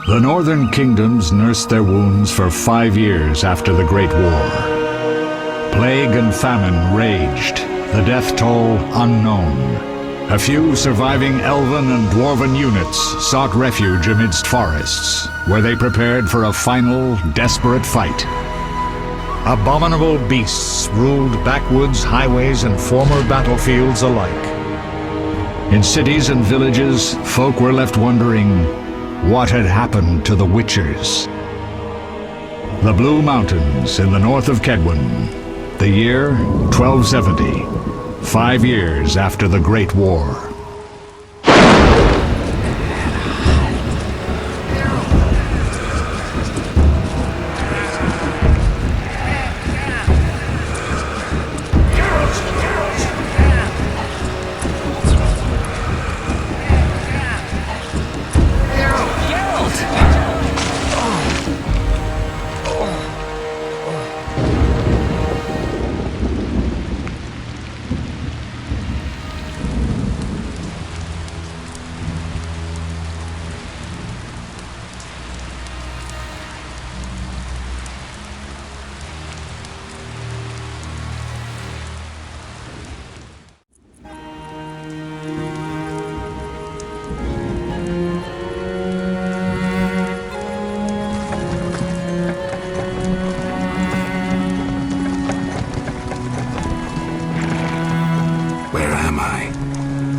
The northern kingdoms nursed their wounds for 5 years after the Great War. Plague and famine raged, the death toll unknown. A few surviving elven and dwarven units sought refuge amidst forests, where they prepared for a final, desperate fight. Abominable beasts ruled backwoods, highways, and former battlefields alike. In cities and villages, folk were left wondering what had happened to the Witchers. The Blue Mountains in the north of Kedwen. The year 1270, 5 years after the Great War.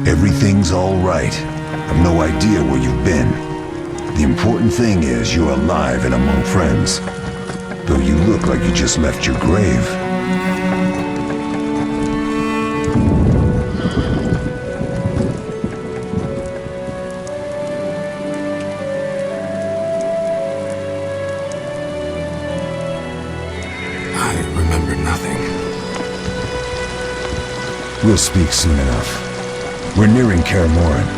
Everything's all right. I've no idea where you've been. The important thing is you're alive and among friends. Though you look like you just left your grave. I remember nothing. We'll speak soon enough. We're nearing Kaer Morhen.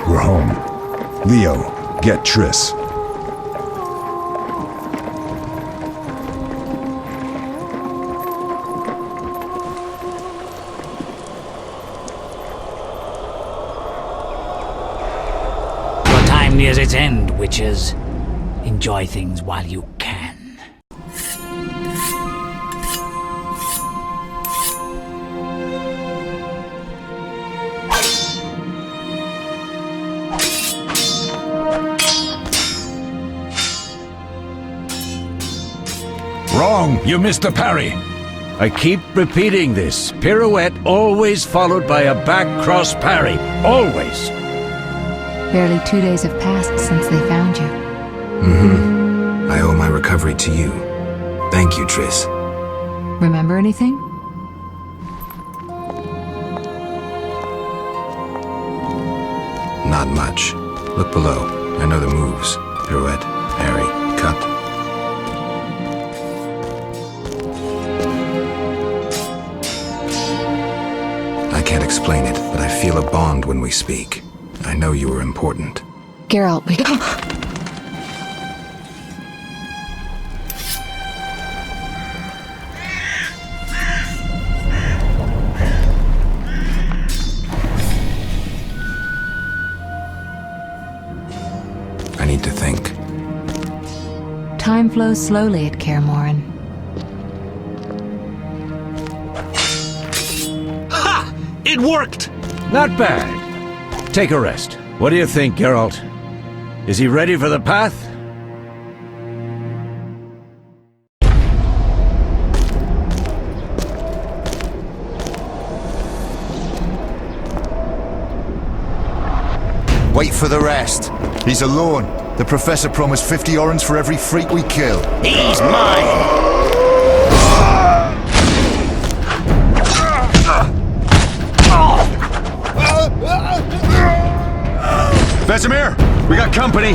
We're home. Leo, get Triss. Your time nears its end, witches. Enjoy things while you can. Wrong! You missed the parry! I keep repeating this. Pirouette always followed by a back cross parry. Always! Barely 2 days have passed since they found you. I owe my recovery to you. Thank you, Triss. Remember anything? Not much. Look below. I know the moves. Pirouette, parry, cut. I can't explain it, but I feel a bond when we speak. I know you are important. Geralt, we... I need to think. Time flows slowly at Kaer Morhen. It worked! Not bad. Take a rest. What do you think, Geralt? Is he ready for the path? Wait for the rest. He's alone. The Professor promised 50 orens for every freak we kill. He's mine! Vesemir, we got company.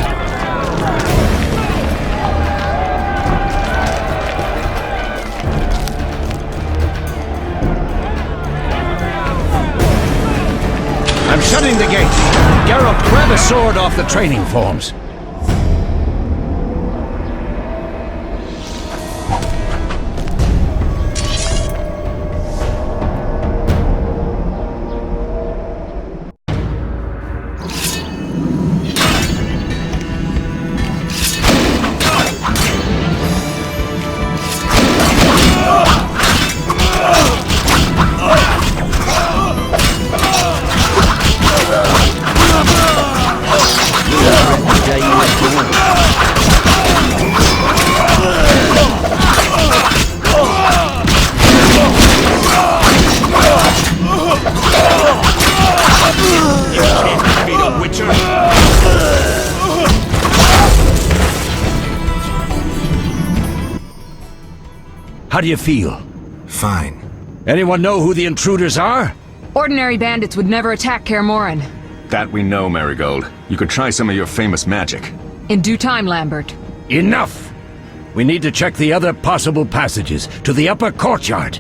I'm shutting the gate. Geralt, grab a sword off the training forms. How do you feel? Fine. Anyone know who the intruders are? Ordinary bandits would never attack Kaer Morhen. That we know, Marigold. You could try some of your famous magic. In due time, Lambert. Enough! We need to check the other possible passages to the upper courtyard.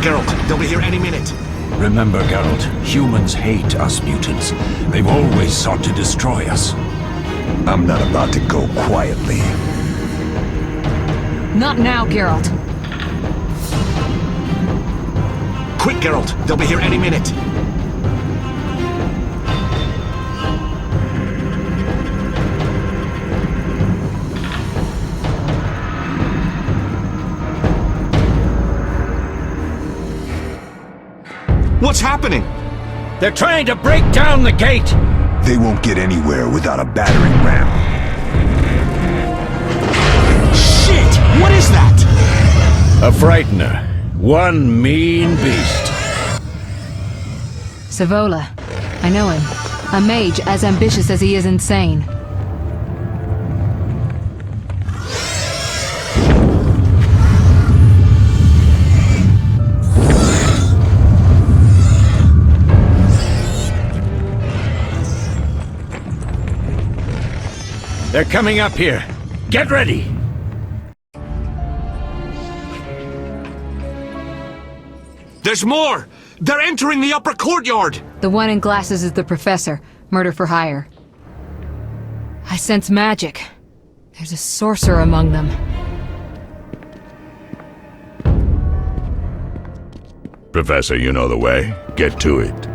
Geralt, they'll be here any minute. Remember, Geralt, humans hate us mutants. They've always sought to destroy us. I'm not about to go quietly. Not now, Geralt. Quick, Geralt, they'll be here any minute. What's happening? They're trying to break down the gate! They won't get anywhere without a battering ram. Shit! What is that? A frightener. One mean beast. Savola. I know him. A mage as ambitious as he is insane. They're coming up here. Get ready! There's more! They're entering the upper courtyard! The one in glasses is the Professor. Murder for hire. I sense magic. There's a sorcerer among them. Professor, you know the way. Get to it.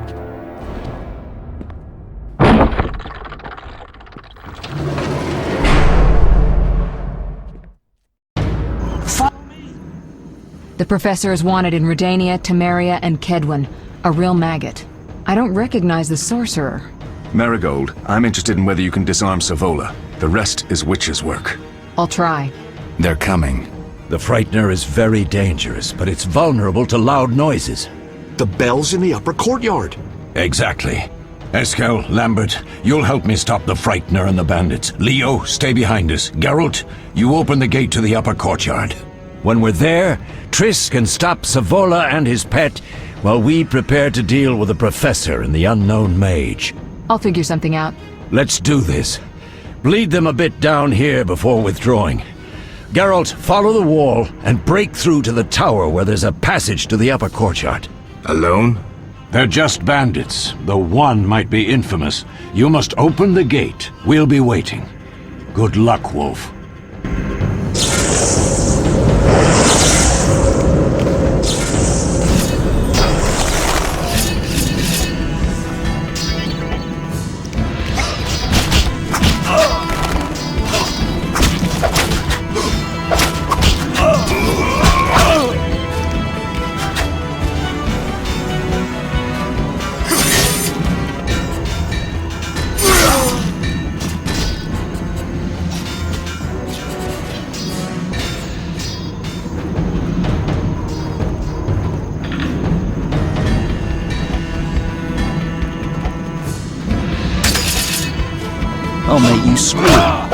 The Professor is wanted in Redania, Temeria, and Kedwen. A real maggot. I don't recognize the sorcerer. Marigold, I'm interested in whether you can disarm Savola. The rest is witch's work. I'll try. They're coming. The frightener is very dangerous, but it's vulnerable to loud noises. The bell's in the upper courtyard. Exactly. Eskel, Lambert, you'll help me stop the frightener and the bandits. Leo, stay behind us. Geralt, you open the gate to the upper courtyard. When we're there, Triss can stop Savola and his pet, while we prepare to deal with the Professor and the unknown mage. I'll figure something out. Let's do this. Bleed them a bit down here before withdrawing. Geralt, follow the wall and break through to the tower where there's a passage to the upper courtyard. Alone? They're just bandits, though one might be infamous. You must open the gate. We'll be waiting. Good luck, Wolf. I'll make you squeal.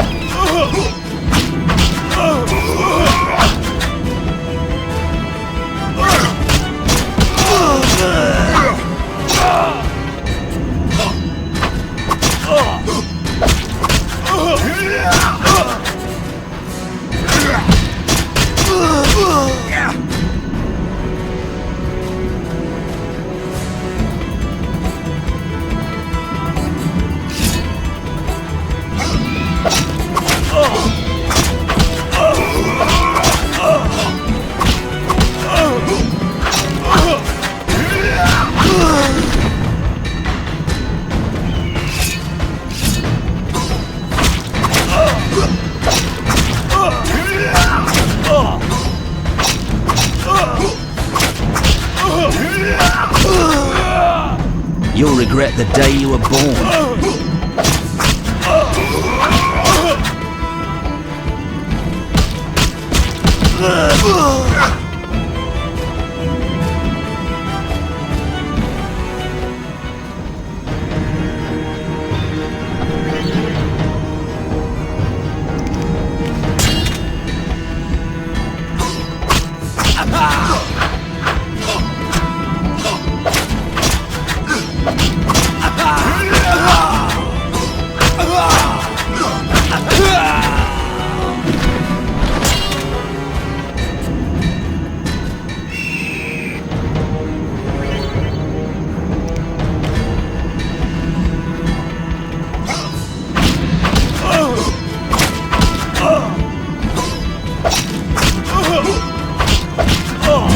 You'll regret the day you were born.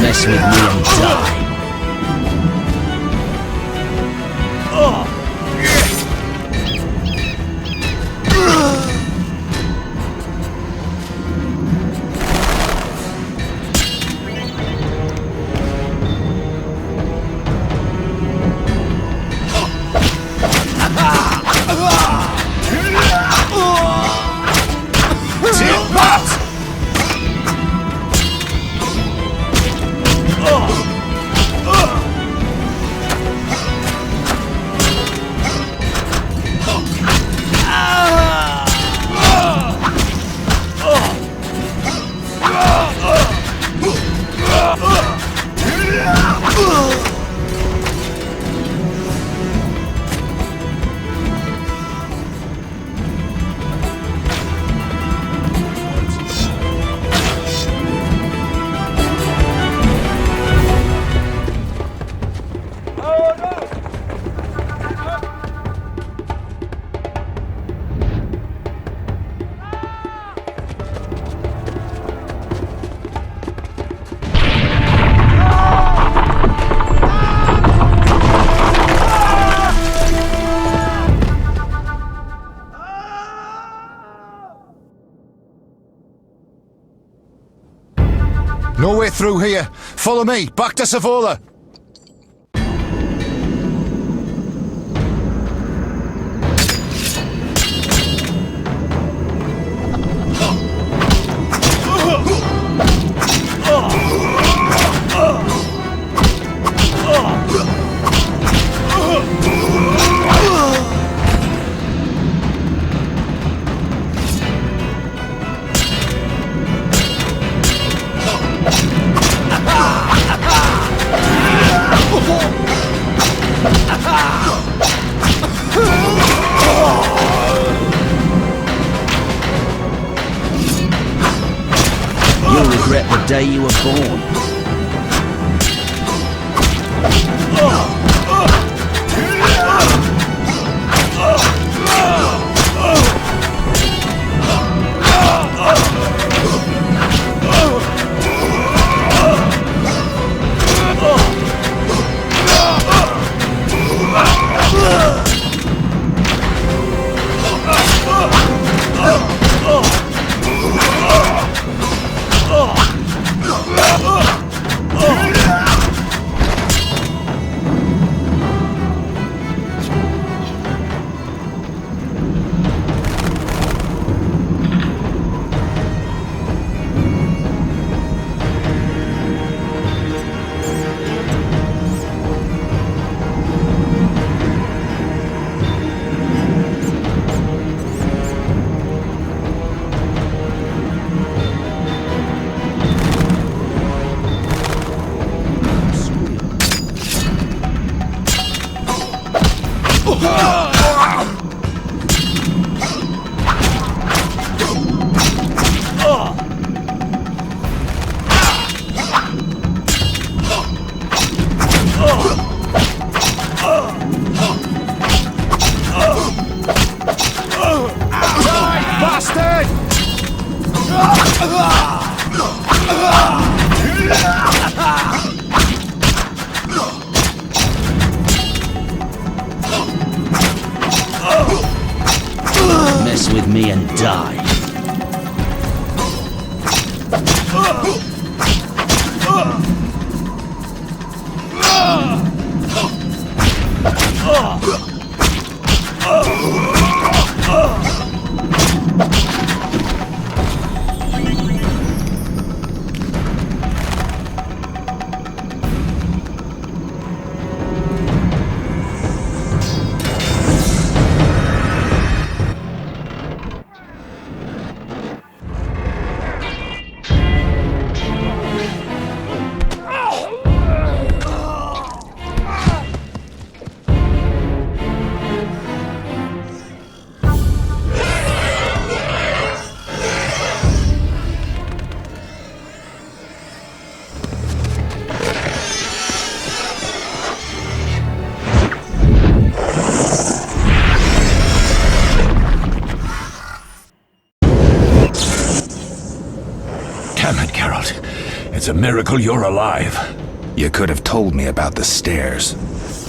Mess with me and die. No way through here. Follow me, back to Savola. You'll regret the day you were born. Mess with me and die. Damn it, Geralt. It's a miracle you're alive. You could have told me about the stairs.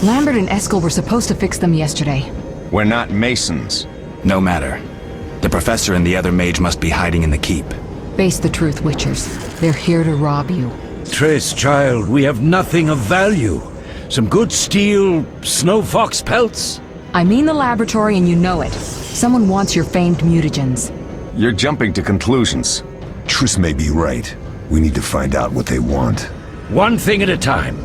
Lambert and Eskel were supposed to fix them yesterday. We're not masons. No matter. The professor and the other mage must be hiding in the keep. Face the truth, Witchers. They're here to rob you. Triss, child, we have nothing of value. Some good steel, snow fox pelts? I mean the laboratory and you know it. Someone wants your famed mutagens. You're jumping to conclusions. Triss may be right. We need to find out what they want. One thing at a time.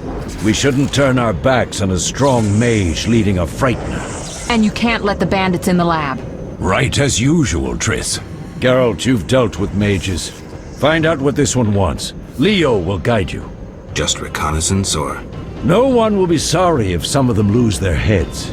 We shouldn't turn our backs on a strong mage leading a frightener. And you can't let the bandits in the lab. Right as usual, Triss. Geralt, you've dealt with mages. Find out what this one wants. Leo will guide you. Just reconnaissance, or...? No one will be sorry if some of them lose their heads.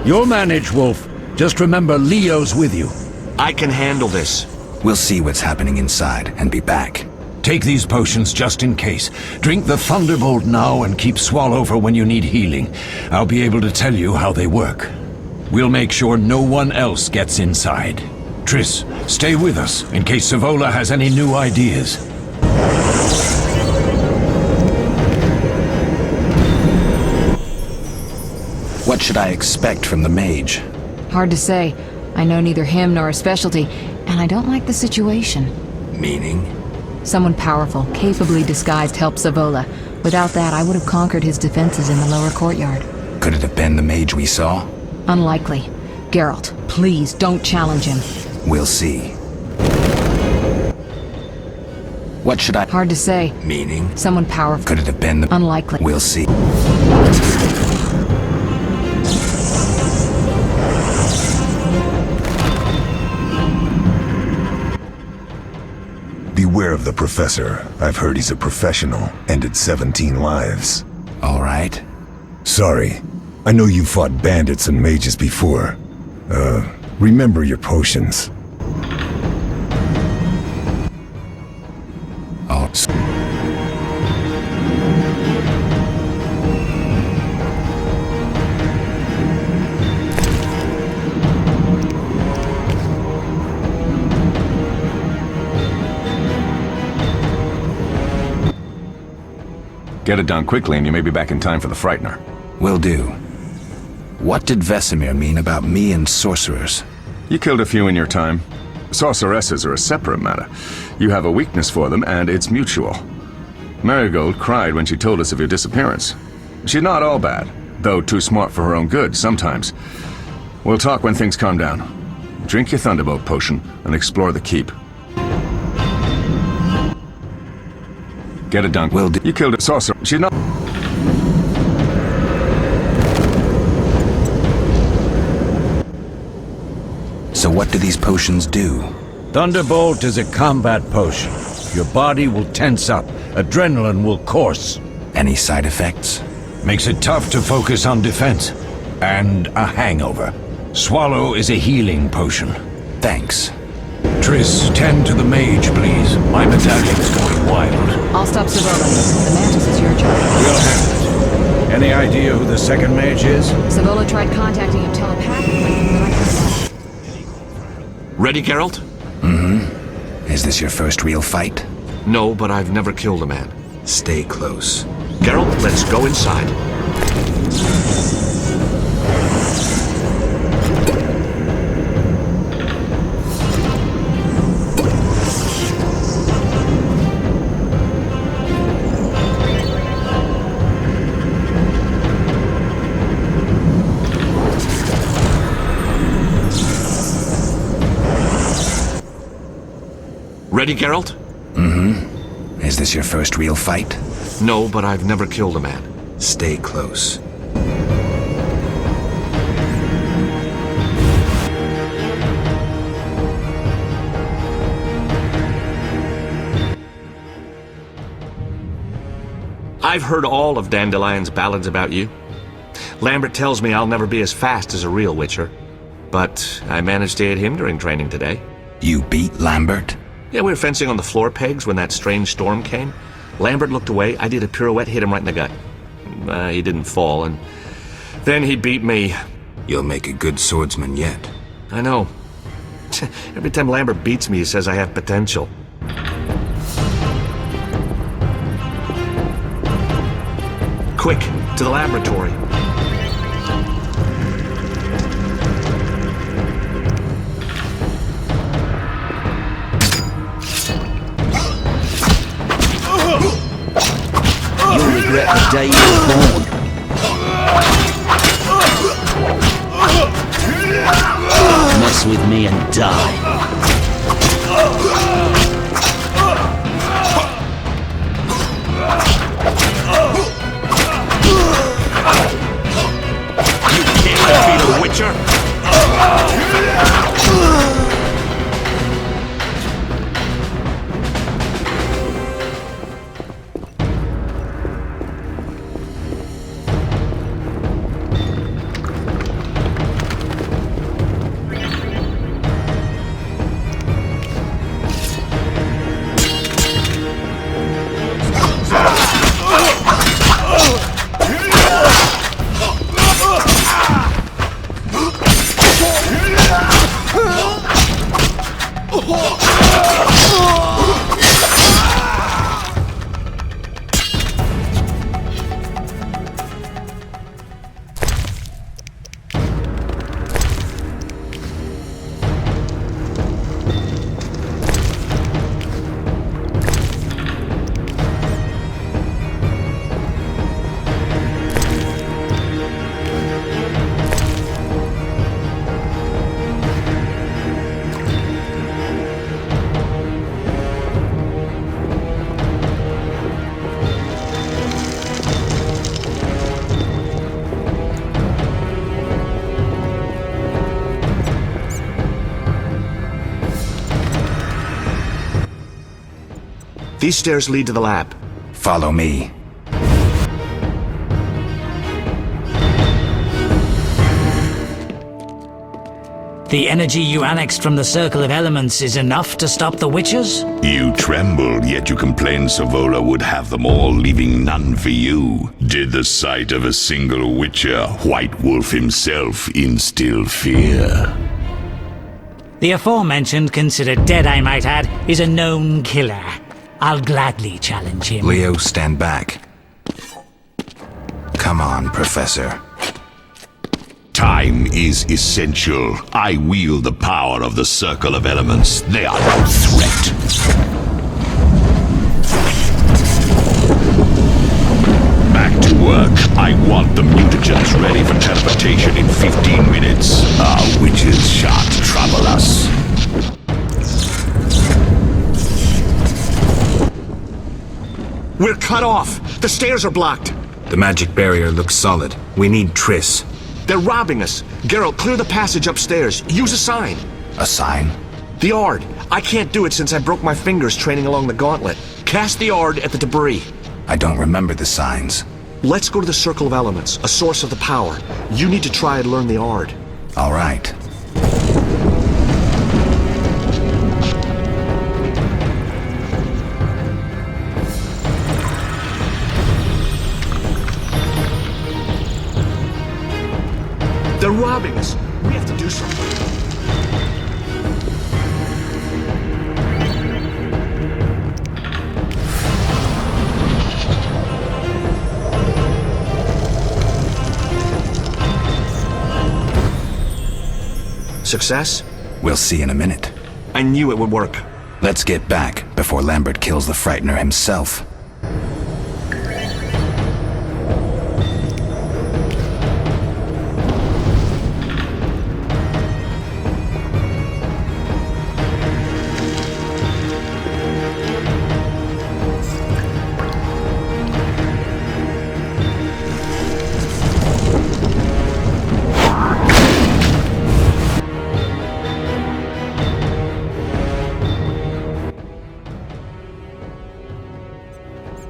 You'll manage, Wolf. Just remember Leo's with you. I can handle this. We'll see what's happening inside and be back. Take these potions just in case. Drink the Thunderbolt now and keep Swallow for when you need healing. I'll be able to tell you how they work. We'll make sure no one else gets inside. Triss, stay with us in case Savola has any new ideas. What should I expect from the mage? Hard to say. I know neither him nor his specialty, and I don't like the situation. Meaning? Someone powerful, capably disguised helped Savola. Without that, I would have conquered his defenses in the lower courtyard. Could it have been the mage we saw? Unlikely. Geralt, please don't challenge him. We'll see. What should I... Hard to say. Meaning? Someone powerful. Could it have been the... Unlikely. We'll see. Beware of the professor. I've heard he's a professional. Ended 17 lives. All right. Sorry. I know you fought bandits and mages before. Remember your potions. Oh. Get it done quickly and you may be back in time for the Frightener. Will do. What did Vesemir mean about me and sorcerers? You killed a few in your time. Sorceresses are a separate matter. You have a weakness for them, and it's mutual. Marigold cried when she told us of your disappearance. She's not all bad, though too smart for her own good sometimes. We'll talk when things calm down. Drink your Thunderbolt potion and explore the keep. Get it done. Will do. You killed a sorcerer. She's not... So what do these potions do? Thunderbolt is a combat potion. Your body will tense up. Adrenaline will course. Any side effects? Makes it tough to focus on defense. and a hangover. Swallow is a healing potion. Thanks. Triss, tend to the mage, please. My medallion's going wild. I'll stop Savola. The mantis is your job. We'll handle it. Any idea who the second mage is? Savola tried contacting you telepathically, but I couldn't. Ready, Geralt? Is this your first real fight? No, but I've never killed a man. Stay close. Geralt, let's go inside. Ready, Geralt? Is this your first real fight? No, but I've never killed a man. Stay close. I've heard all of Dandelion's ballads about you. Lambert tells me I'll never be as fast as a real Witcher. But I managed to hit him during training today. You beat Lambert? Yeah, we were fencing on the floor pegs when that strange storm came. Lambert looked away, I did a pirouette, hit him right in the gut. He didn't fall, and then he beat me. You'll make a good swordsman yet. I know. Every time Lambert beats me, he says I have potential. Quick, to the laboratory. You'll regret the day you were born. Mess with me and die. You can't defeat a Witcher! These stairs lead to the lab. Follow me. The energy you annexed from the Circle of Elements is enough to stop the Witchers? You tremble, yet you complain Savola would have them all, leaving none for you. Did the sight of a single Witcher, White Wolf himself, instill fear? The aforementioned, considered dead I might add, is a known killer. I'll gladly challenge him. Leo, stand back. Come on, Professor. Time is essential. I wield the power of the Circle of Elements. They are no threat. Back to work. I want the mutagens ready for teleportation in 15 minutes. Our witches shan't trouble us. We're cut off! The stairs are blocked! The magic barrier looks solid. We need Triss. They're robbing us! Geralt, clear the passage upstairs. Use a sign. A sign? The Ard. I can't do it since I broke my fingers training along the gauntlet. Cast the Ard at the debris. I don't remember the signs. Let's go to the Circle of Elements, a source of the power. You need to try and learn the art. All right. They're robbing us. We have to do something. Success? We'll see in a minute. I knew it would work. Let's get back before Lambert kills the Frightener himself.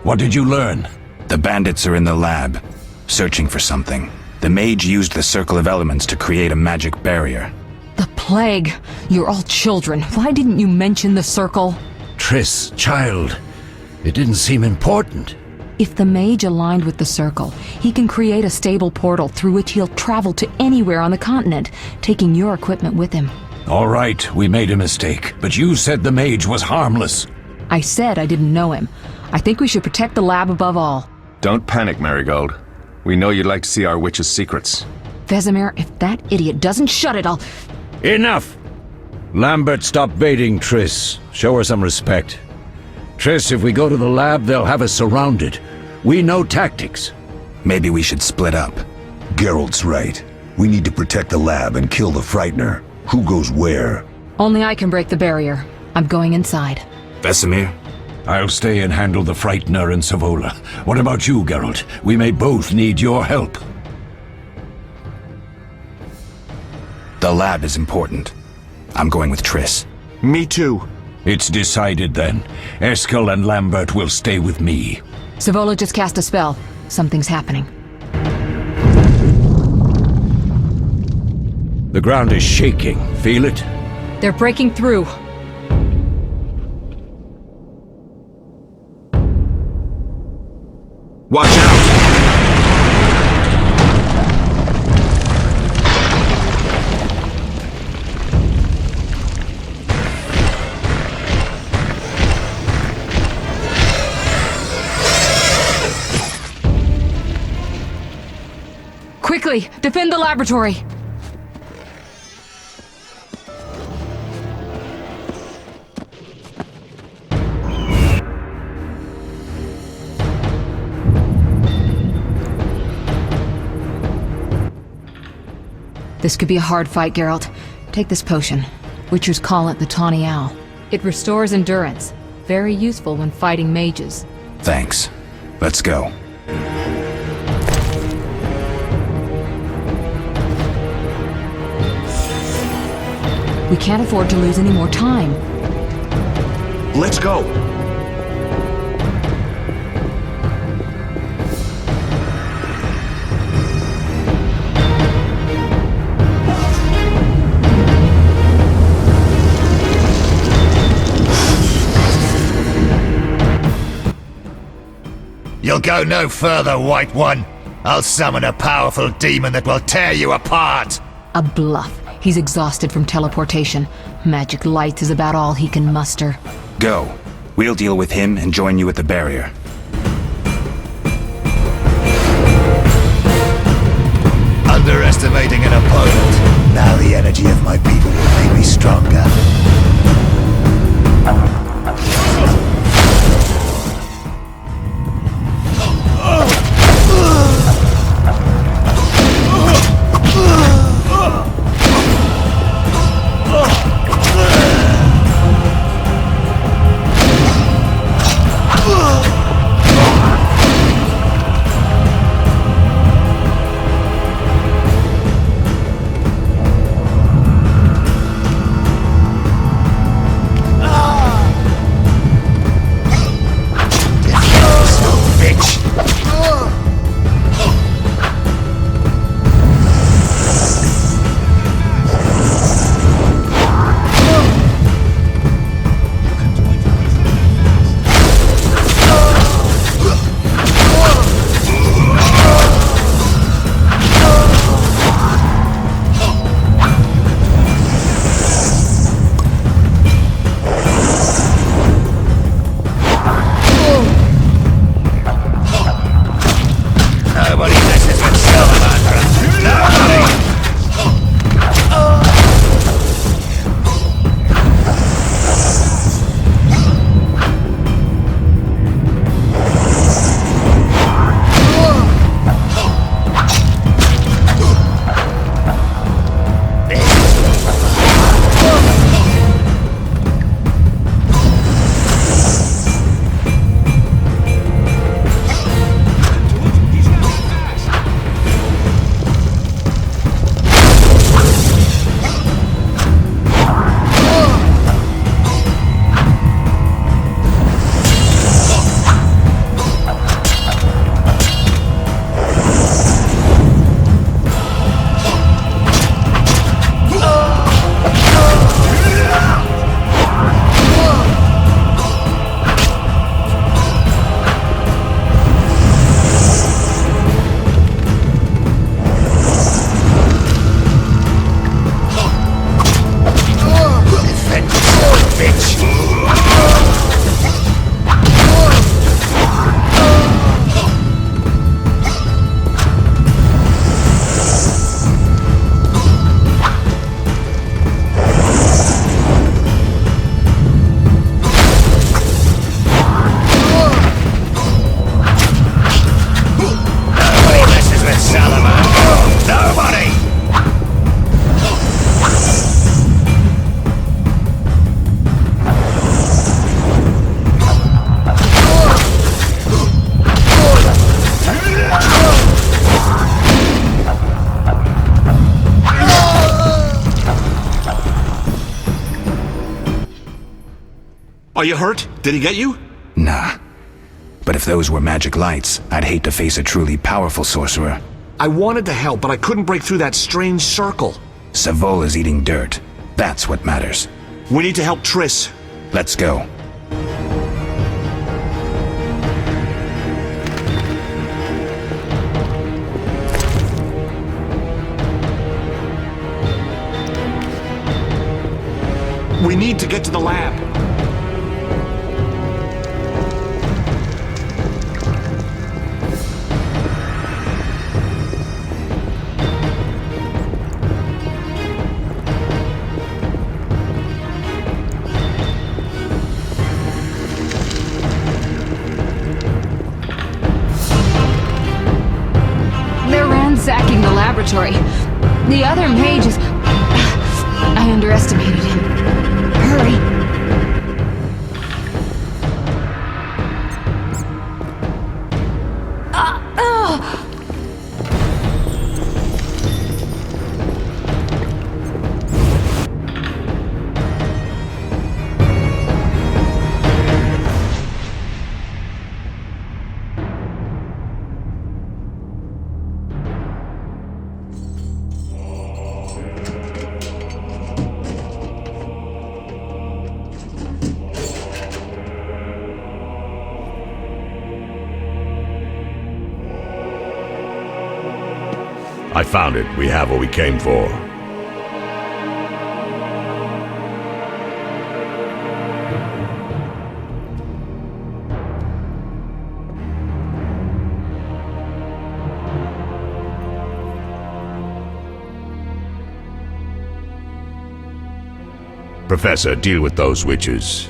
What did you learn? The bandits are in the lab, searching for something. The mage used the Circle of Elements to create a magic barrier. The plague! You're all children. Why didn't you mention the circle? Triss, child, it didn't seem important. If the mage aligned with the circle, he can create a stable portal through which he'll travel to anywhere on the continent, taking your equipment with him. All right, we made a mistake, but you said the mage was harmless. I said I didn't know him. I think we should protect the lab above all. Don't panic, Marigold. We know you'd like to see our witch's secrets. Vesemir, if that idiot doesn't shut it, I'll... Enough! Lambert, stop baiting Triss. Show her some respect. Triss, if we go to the lab, they'll have us surrounded. We know tactics. Maybe we should split up. Geralt's right. We need to protect the lab and kill the Frightener. Who goes where? Only I can break the barrier. I'm going inside. Vesemir? I'll stay and handle the Frightener and Savola. What about you, Geralt? We may both need your help. The lab is important. I'm going with Triss. Me too. It's decided then. Eskel and Lambert will stay with me. Savola just cast a spell. Something's happening. The ground is shaking. Feel it? They're breaking through. Watch out! Quickly, defend the laboratory! This could be a hard fight, Geralt. Take this potion. Witchers call it the Tawny Owl. It restores endurance. Very useful when fighting mages. Thanks. Let's go. We can't afford to lose any more time. Let's go! You'll go no further, White One. I'll summon a powerful demon that will tear you apart. A bluff. He's exhausted from teleportation. Magic light is about all he can muster. Go. We'll deal with him and join you at the barrier. Underestimating an opponent. Now the energy of my people will make me stronger. Are you hurt? Did he get you? Nah. But if those were magic lights, I'd hate to face a truly powerful sorcerer. I wanted to help, but I couldn't break through that strange circle. Savola's eating dirt. That's what matters. We need to help Triss. Let's go. We need to get to the lab. They're ransacking the laboratory. The other mage is... I underestimated him. Hurry. I found it. We have what we came for. Professor, deal with those witches.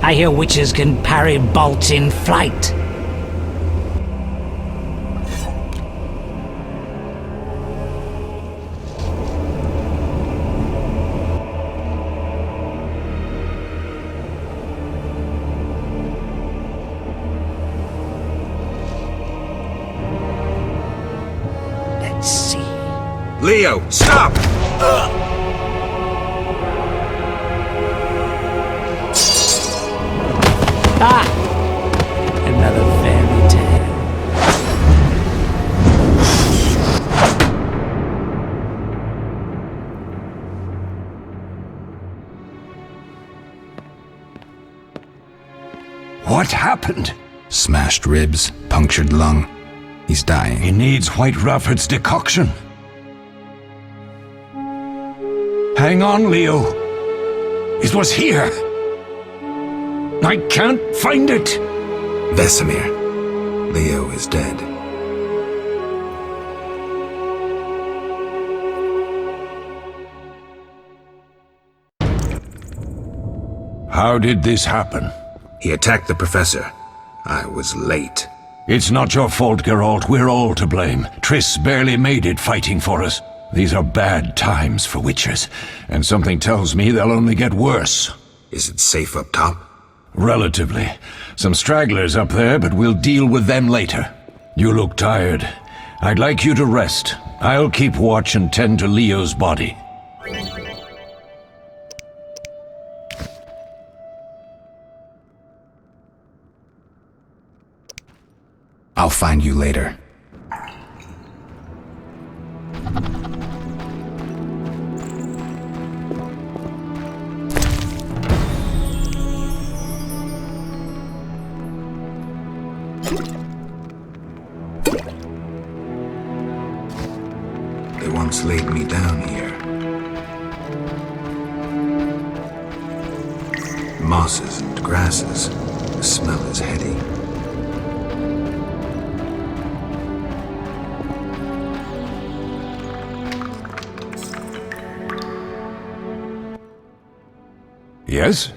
I hear witches can parry bolts in flight. Let's see. Leo, stop! Ah! Another fairy tale. What happened? Smashed ribs, punctured lung. He's dying. He needs White Rafford's decoction. Hang on, Leo. It was here. I can't find it! Vesemir. Leo is dead. How did this happen? He attacked the professor. I was late. It's not your fault, Geralt. We're all to blame. Triss barely made it fighting for us. These are bad times for witchers, and something tells me they'll only get worse. Is it safe up top? Relatively. Some stragglers up there, but we'll deal with them later. You look tired. I'd like you to rest. I'll keep watch and tend to Leo's body. I'll find you later. They once laid me down here. Mosses and grasses. The smell is heady. Yes?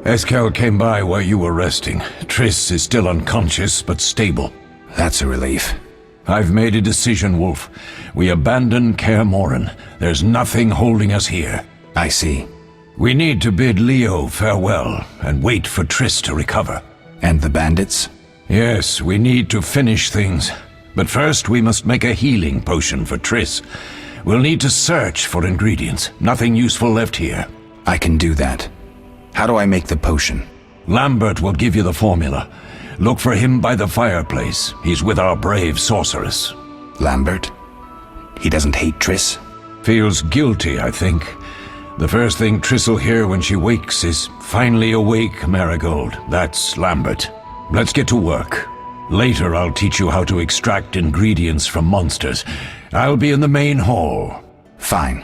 Eskel came by while you were resting. Triss is still unconscious, but stable. That's a relief. I've made a decision, Wolf. We abandon Kaer Morhen. There's nothing holding us here. I see. We need to bid Leo farewell and wait for Triss to recover. And the bandits? Yes, we need to finish things. But first we must make a healing potion for Triss. We'll need to search for ingredients. Nothing useful left here. I can do that. How do I make the potion? Lambert will give you the formula. Look for him by the fireplace. He's with our brave sorceress. Lambert? He doesn't hate Triss? Feels guilty, I think. The first thing Triss will hear when she wakes is, "Finally awake, Marigold." That's Lambert. Let's get to work. Later I'll teach you how to extract ingredients from monsters. I'll be in the main hall. Fine.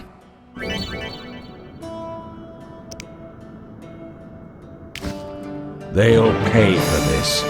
They'll pay for this.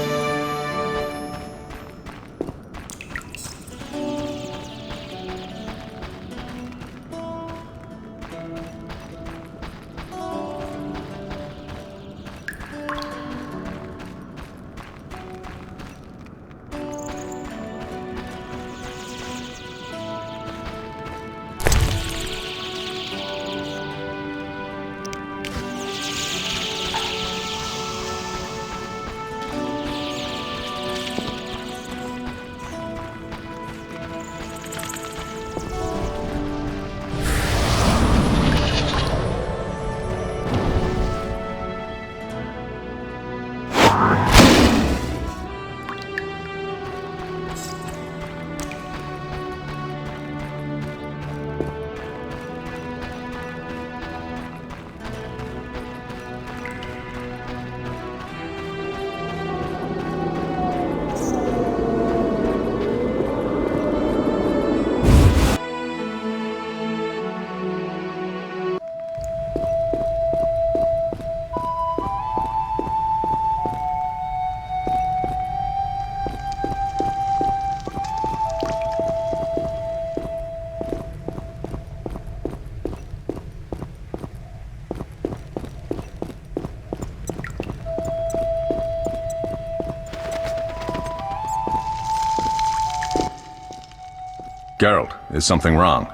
Geralt, is something wrong?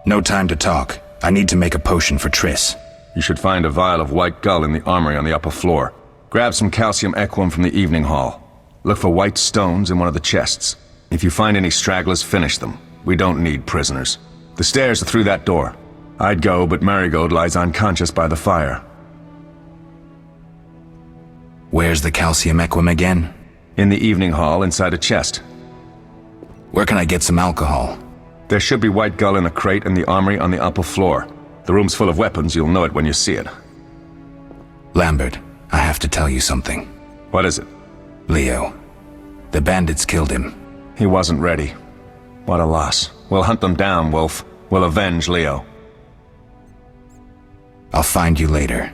No time to talk. I need to make a potion for Triss. You should find a vial of white gull in the armory on the upper floor. Grab some calcium equum from the evening hall. Look for white stones in one of the chests. If you find any stragglers, finish them. We don't need prisoners. The stairs are through that door. I'd go, but Marigold lies unconscious by the fire. Where's the calcium equum again? In the evening hall, inside a chest. Where can I get some alcohol? There should be white gull in a crate in the armory on the upper floor. The room's full of weapons, you'll know it when you see it. Lambert, I have to tell you something. What is it? Leo. The bandits killed him. He wasn't ready. What a loss. We'll hunt them down, Wolf. We'll avenge Leo. I'll find you later.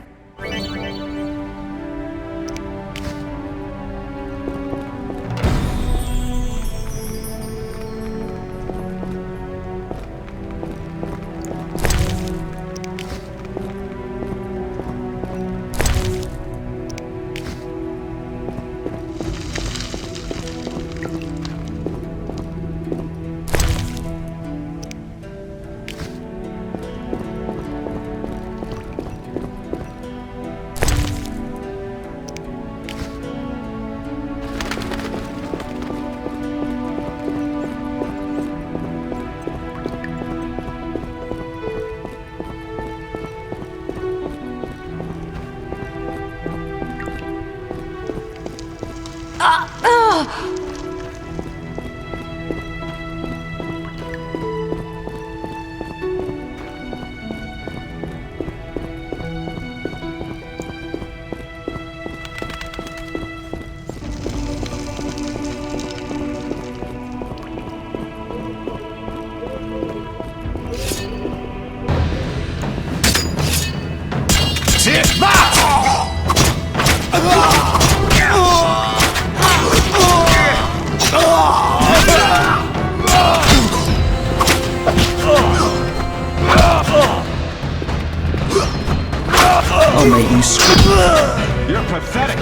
I'll make you scream. You're pathetic.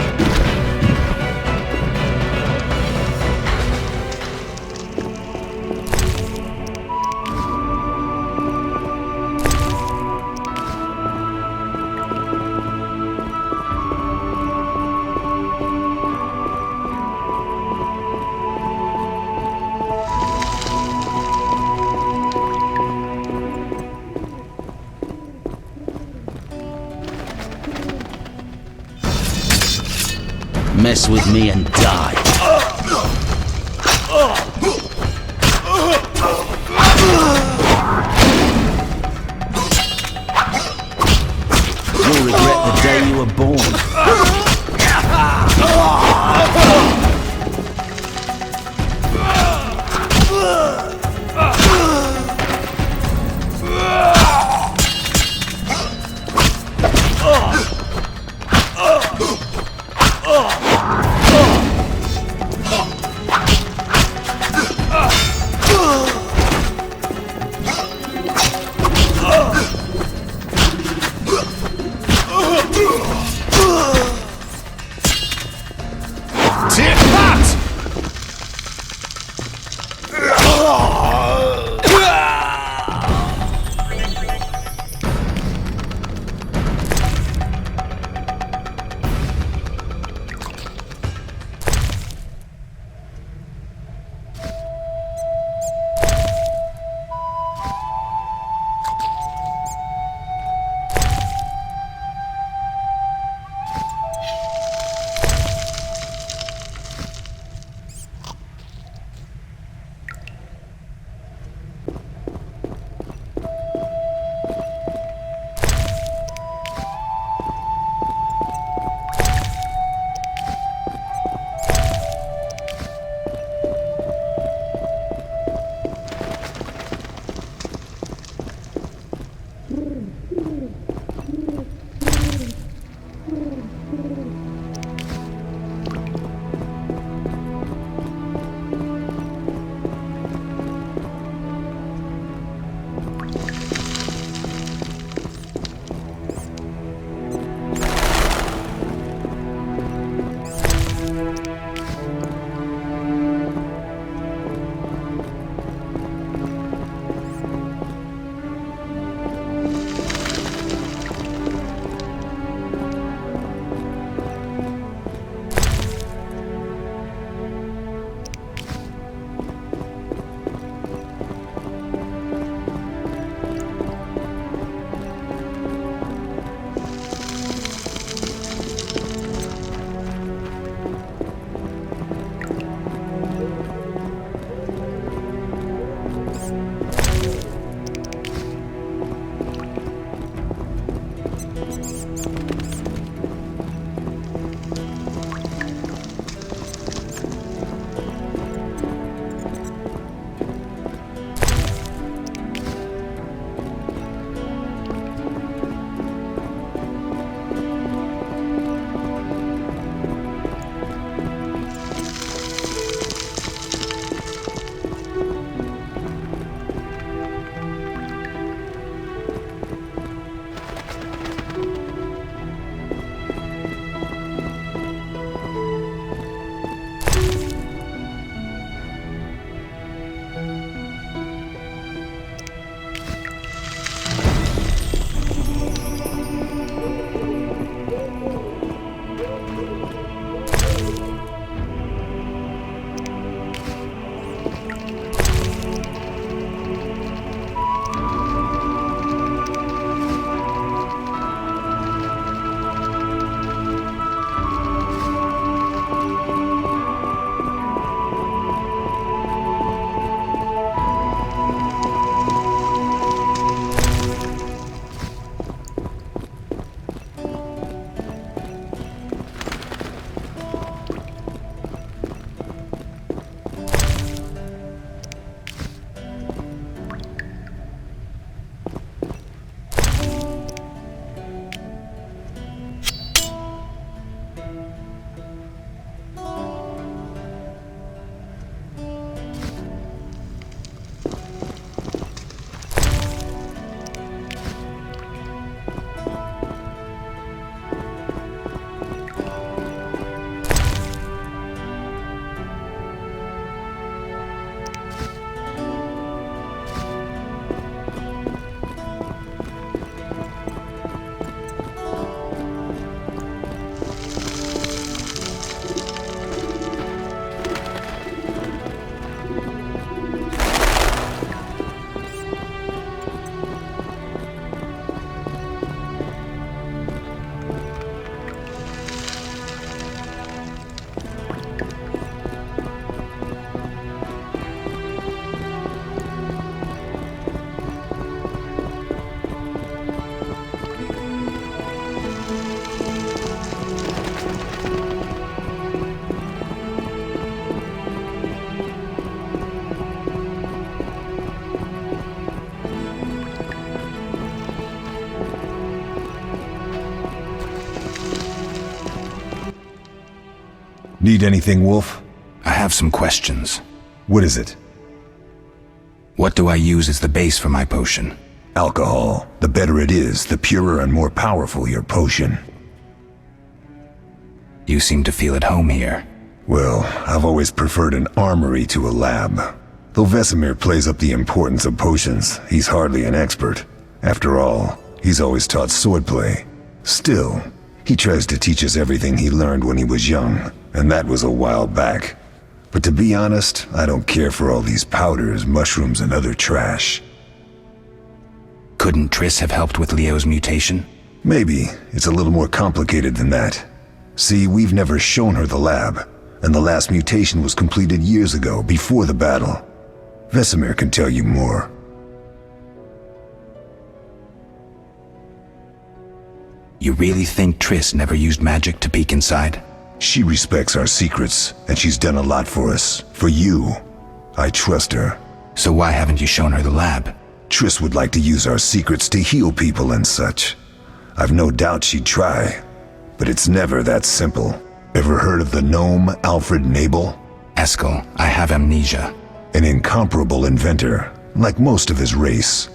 Mess with me and die. You'll regret the day you were born. Need anything, Wolf? I have some questions. What is it? What do I use as the base for my potion? Alcohol. The better it is, the purer and more powerful your potion. You seem to feel at home here. Well, I've always preferred an armory to a lab. Though Vesemir plays up the importance of potions, he's hardly an expert. After all, he's always taught swordplay. Still, he tries to teach us everything he learned when he was young, and that was a while back. But to be honest, I don't care for all these powders, mushrooms, and other trash. Couldn't Triss have helped with Leo's mutation? Maybe. It's a little more complicated than that. See, we've never shown her the lab, and the last mutation was completed years ago, before the battle. Vesemir can tell you more. You really think Triss never used magic to peek inside? She respects our secrets, and she's done a lot for us. For you. I trust her. So why haven't you shown her the lab? Triss would like to use our secrets to heal people and such. I've no doubt she'd try, but it's never that simple. Ever heard of the gnome Alfred Nabel? Eskel, I have amnesia. An incomparable inventor, like most of his race.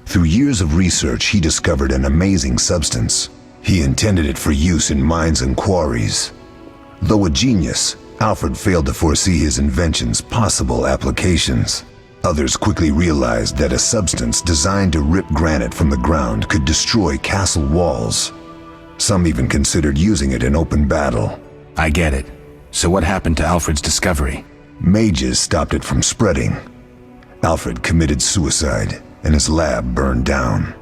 Through years of research, he discovered an amazing substance. He intended it for use in mines and quarries. Though a genius, Alfred failed to foresee his invention's possible applications. Others quickly realized that a substance designed to rip granite from the ground could destroy castle walls. Some even considered using it in open battle. I get it. So what happened to Alfred's discovery? Mages stopped it from spreading. Alfred committed suicide, and his lab burned down.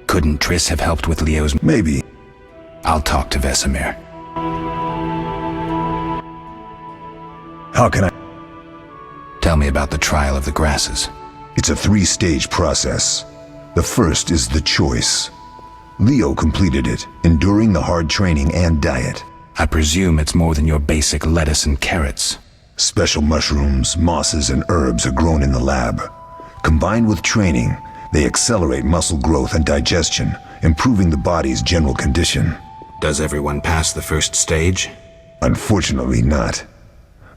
Couldn't Triss have helped with Leo's... Maybe. I'll talk to Vesemir. How can I... Tell me about the trial of the grasses. It's a 3-stage process. The first is the choice. Leo completed it, enduring the hard training and diet. I presume it's more than your basic lettuce and carrots. Special mushrooms, mosses, and herbs are grown in the lab. Combined with training, they accelerate muscle growth and digestion, improving the body's general condition. Does everyone pass the first stage? Unfortunately not.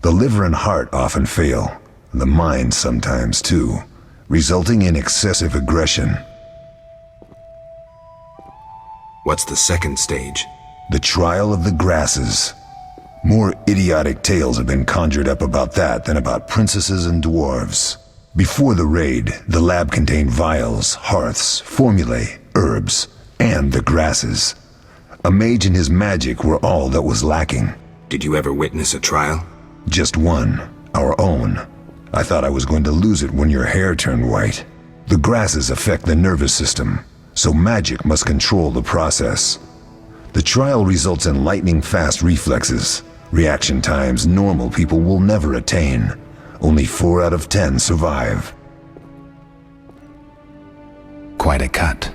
The liver and heart often fail, the mind sometimes too, resulting in excessive aggression. What's the second stage? The trial of the grasses. More idiotic tales have been conjured up about that than about princesses and dwarves. Before the raid, the lab contained vials, hearths, formulae, herbs, and the grasses. A mage and his magic were all that was lacking. Did you ever witness a trial? Just one, our own. I thought I was going to lose it when your hair turned white. The grasses affect the nervous system, so magic must control the process. The trial results in lightning-fast reflexes, reaction times normal people will never attain. Only 4 out of 10 survive. Quite a cut.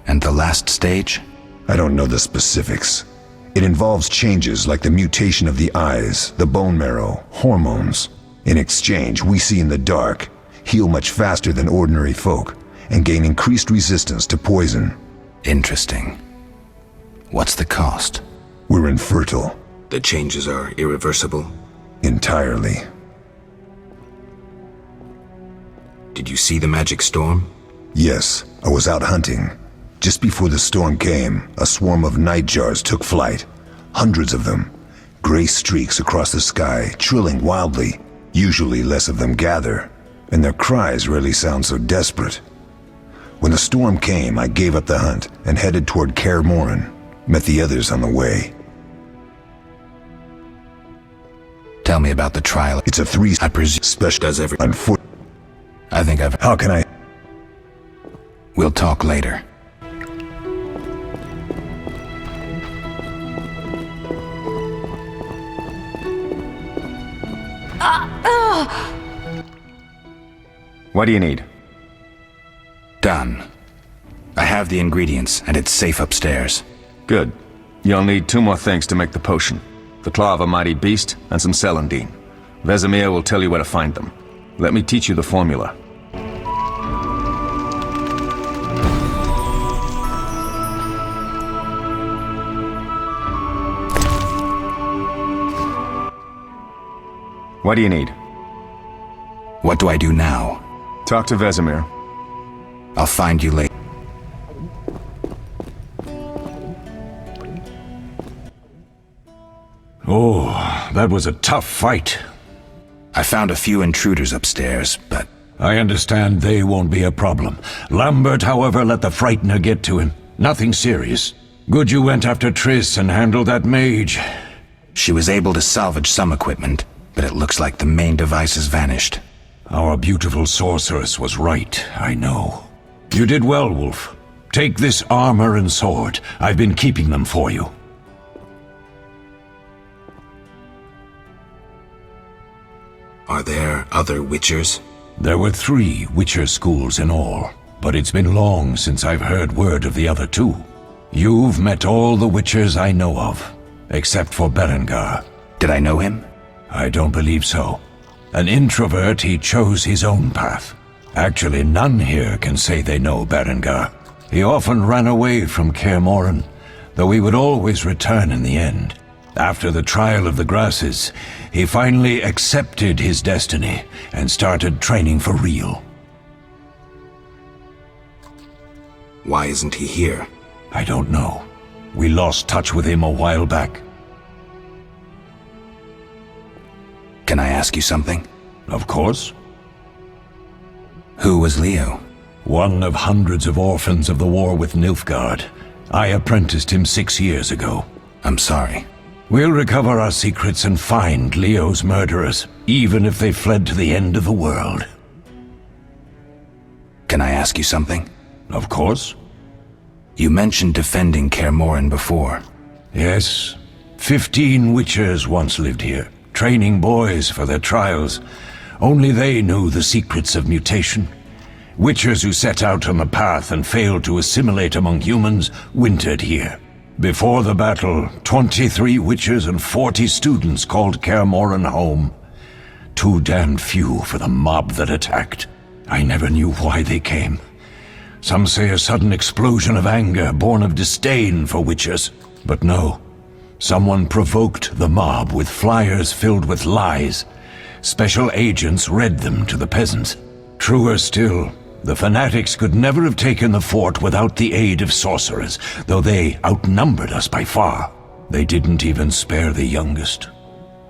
And the last stage? I don't know the specifics. It involves changes like the mutation of the eyes, the bone marrow, hormones. In exchange, we see in the dark, heal much faster than ordinary folk, and gain increased resistance to poison. Interesting. What's the cost? We're infertile. The changes are irreversible? Entirely. Did you see the magic storm? Yes, I was out hunting. Just before the storm came, a swarm of nightjars took flight. Hundreds of them. Gray streaks across the sky, trilling wildly. Usually less of them gather, and their cries rarely sound so desperate. When the storm came, I gave up the hunt and headed toward Kaer Morhen. Met the others on the way. Tell me about the trial. It's a 3... I presume special does every... I think I've... How can I... We'll talk later. What do you need? Done. I have the ingredients, and it's safe upstairs. Good. You'll need 2 more things to make the potion. The claw of a mighty beast, and some celandine. Vesemir will tell you where to find them. Let me teach you the formula. What do you need? What do I do now? Talk to Vesemir. I'll find you later. Oh, that was a tough fight. I found a few intruders upstairs, but... I understand they won't be a problem. Lambert, however, let the Frightener get to him. Nothing serious. Good you went after Triss and handled that mage. She was able to salvage some equipment, but it looks like the main device has vanished. Our beautiful sorceress was right, I know. You did well, Wolf. Take this armor and sword. I've been keeping them for you. Are there other Witchers? There were 3 Witcher schools in all, but it's been long since I've heard word of the other 2. You've met all the Witchers I know of, except for Berengar. Did I know him? I don't believe so. An introvert, he chose his own path. Actually, none here can say they know Berengar. He often ran away from Kaer Morhen, though he would always return in the end. After the trial of the grasses, he finally accepted his destiny and started training for real. Why isn't he here? I don't know. We lost touch with him a while back. Can I ask you something? Of course. Who was Leo? One of hundreds of orphans of the war with Nilfgaard. I apprenticed him 6 years ago. I'm sorry. We'll recover our secrets and find Leo's murderers, even if they fled to the end of the world. Can I ask you something? Of course. You mentioned defending Kaer Morhen before. Yes. 15 Witchers once lived here, training boys for their trials. Only they knew the secrets of mutation. Witchers who set out on the path and failed to assimilate among humans wintered here. Before the battle, 23 Witchers and 40 students called Kaer Morhen home. Too damned few for the mob that attacked. I never knew why they came. Some say a sudden explosion of anger born of disdain for Witchers. But no. Someone provoked the mob with flyers filled with lies. Special agents read them to the peasants. Truer still, the fanatics could never have taken the fort without the aid of sorcerers, though they outnumbered us by far. They didn't even spare the youngest.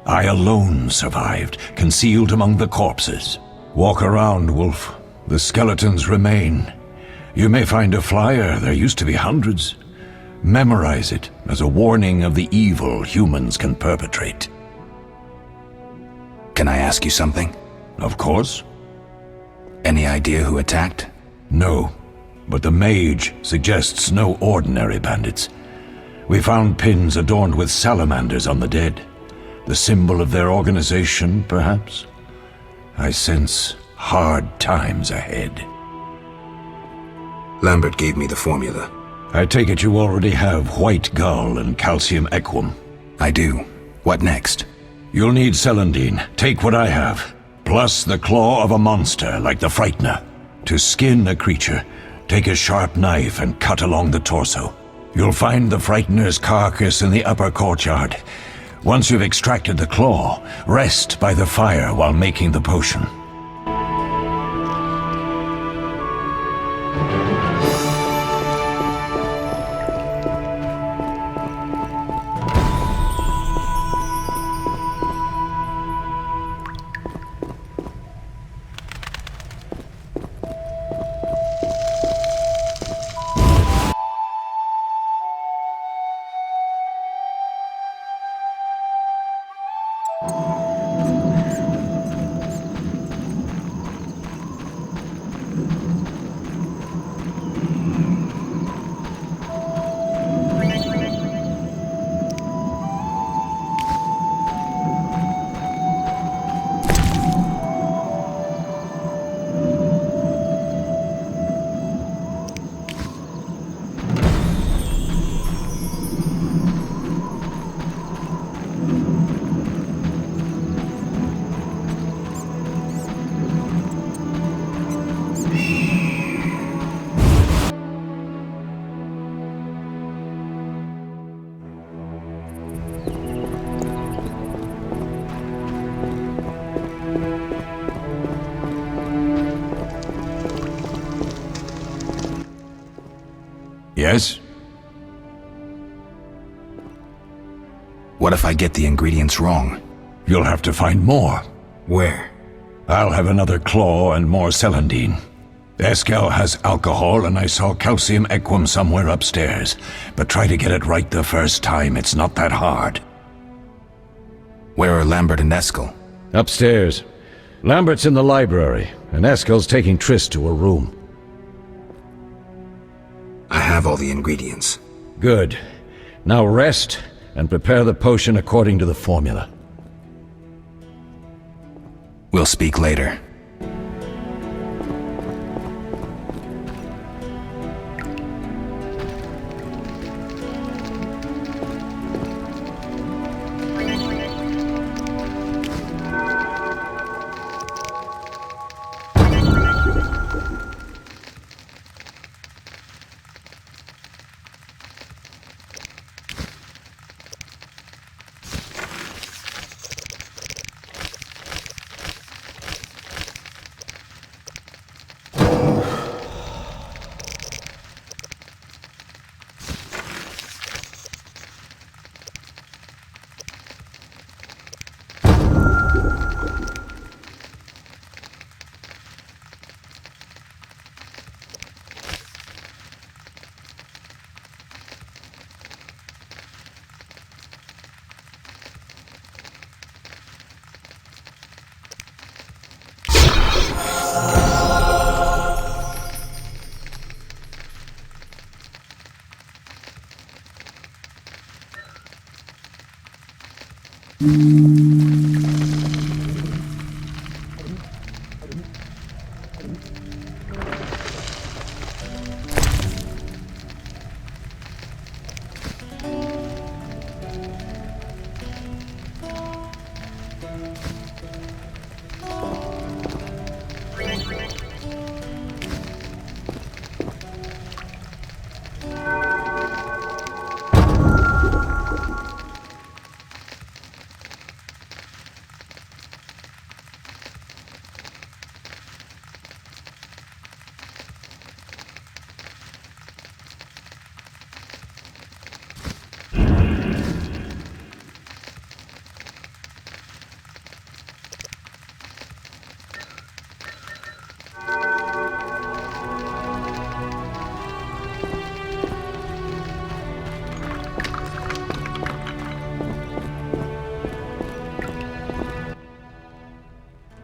I alone survived, concealed among the corpses. Walk around, Wolf. The skeletons remain. You may find a flyer, there used to be hundreds. Memorize it as a warning of the evil humans can perpetrate. Can I ask you something? Of course. Any idea who attacked? No, but the mage suggests no ordinary bandits. We found pins adorned with salamanders on the dead. The symbol of their organization, perhaps? I sense hard times ahead. Lambert gave me the formula. I take it you already have white gull and calcium equum. I do. What next? You'll need celandine. Take what I have. Plus the claw of a monster like the Frightener. To skin a creature, take a sharp knife and cut along the torso. You'll find the Frightener's carcass in the upper courtyard. Once you've extracted the claw, rest by the fire while making the potion. Yes? What if I get the ingredients wrong? You'll have to find more. Where? I'll have another claw and more celandine. Eskel has alcohol, and I saw calcium equum somewhere upstairs. But try to get it right the first time. It's not that hard. Where are Lambert and Eskel? Upstairs. Lambert's in the library, and Eskel's taking Triss to her room. I have all the ingredients. Good. Now rest, and prepare the potion according to the formula. We'll speak later.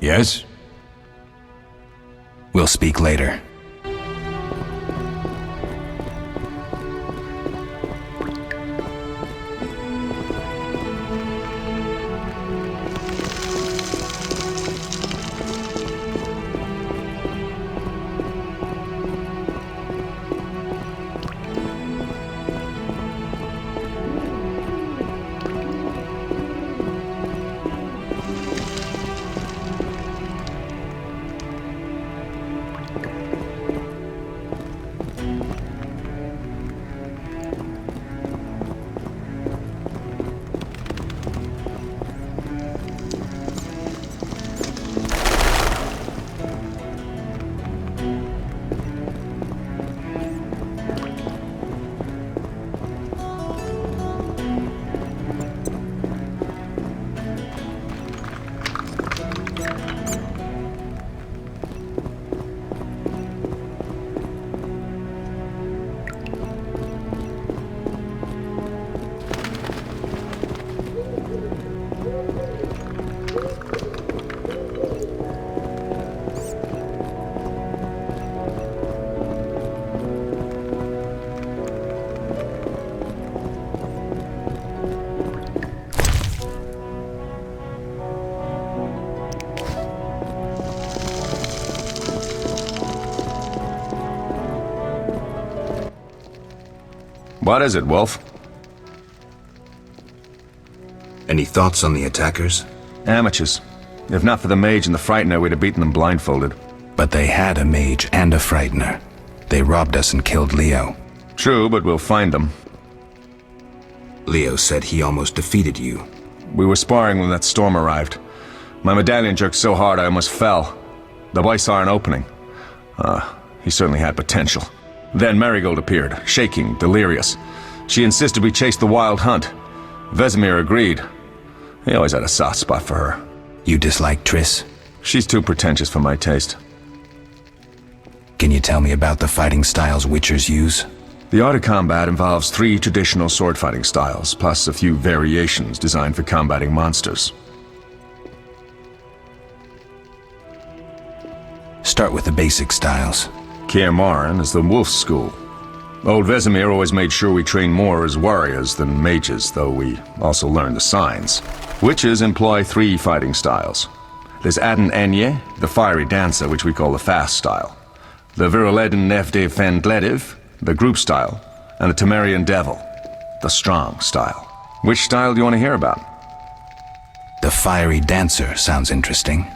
Yes? We'll speak later. What is it, Wolf? Any thoughts on the attackers? Amateurs. If not for the mage and the frightener, we'd have beaten them blindfolded. But they had a mage and a frightener. They robbed us and killed Leo. True, but we'll find them. Leo said he almost defeated you. We were sparring when that storm arrived. My medallion jerked so hard I almost fell. The boy saw an opening. He certainly had potential. Then Marigold appeared, shaking, delirious. She insisted we chase the wild hunt. Vesemir agreed. He always had a soft spot for her. You dislike Triss? She's too pretentious for my taste. Can you tell me about the fighting styles Witchers use? The art of combat involves 3 traditional sword-fighting styles, plus a few variations designed for combating monsters. Start with the basic styles. Kaer Morhen is the wolf school. Old Vesemir always made sure we train more as warriors than mages, though we also learn the signs. Witches employ 3 fighting styles. There's Aden Enye, the fiery dancer, which we call the fast style. The Viruleden Nefde Fendlediv, the group style, and the Temerian Devil, the strong style. Which style do you want to hear about? The fiery dancer sounds interesting.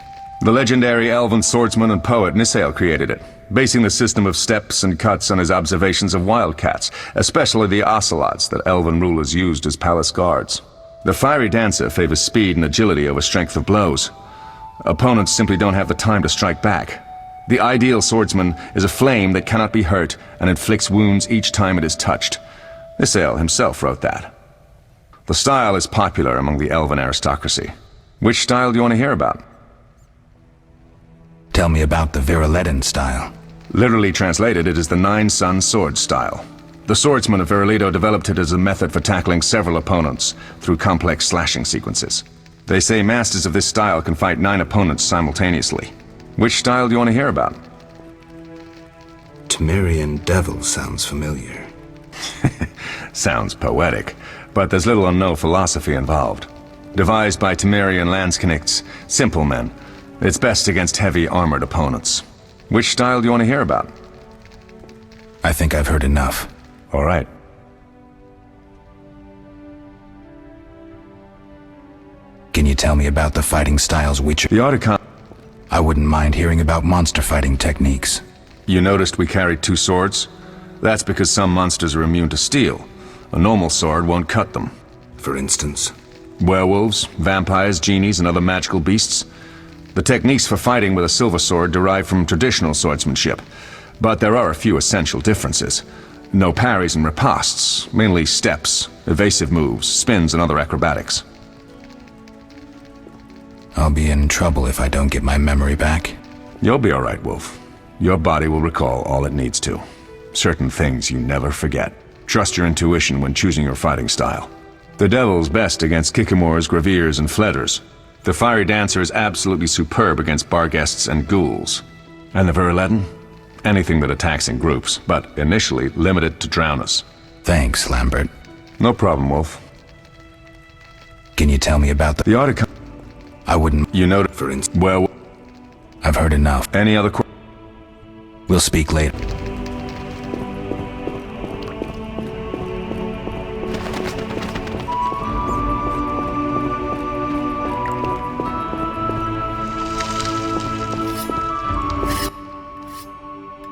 The legendary elven swordsman and poet Nisael created it, basing the system of steps and cuts on his observations of wildcats, especially the ocelots that elven rulers used as palace guards. The fiery dancer favors speed and agility over strength of blows. Opponents simply don't have the time to strike back. The ideal swordsman is a flame that cannot be hurt and inflicts wounds each time it is touched. Nisael himself wrote that. The style is popular among the elven aristocracy. Which style do you want to hear about? Tell me about the Viruleden style. Literally translated, it is the Nine-Sun Sword style. The swordsmen of Viruledo developed it as a method for tackling several opponents through complex slashing sequences. They say masters of this style can fight 9 opponents simultaneously. Which style do you want to hear about? Temerian Devil sounds familiar. Sounds poetic, but there's little or no philosophy involved. Devised by Temerian Landsknechts, simple men, it's best against heavy armored opponents. Which style do you want to hear about? I think I've heard enough. All right. Can you tell me about the fighting styles Witcher? The Articon. I wouldn't mind hearing about monster fighting techniques. You noticed we carried 2 swords? That's because some monsters are immune to steel. A normal sword won't cut them. For instance? Werewolves, vampires, genies, and other magical beasts. The techniques for fighting with a silver sword derive from traditional swordsmanship, but there are a few essential differences. No parries and ripostes, mainly steps, evasive moves, spins, and other acrobatics. I'll be in trouble if I don't get my memory back. You'll be all right, Wolf. Your body will recall all it needs to. Certain things you never forget. Trust your intuition when choosing your fighting style. The Devil's best against Kikimors, Graviers, and Fledders. The Fiery Dancer is absolutely superb against Barghests and Ghouls. And the Viruleden? Anything that attacks in groups, but initially limited to drowners. Thanks, Lambert. No problem, Wolf. Can you tell me about the Articon? I wouldn't. You know, for instance. Well, I've heard enough. Any other We'll speak later.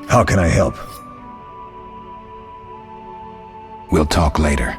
How can I help? We'll talk later.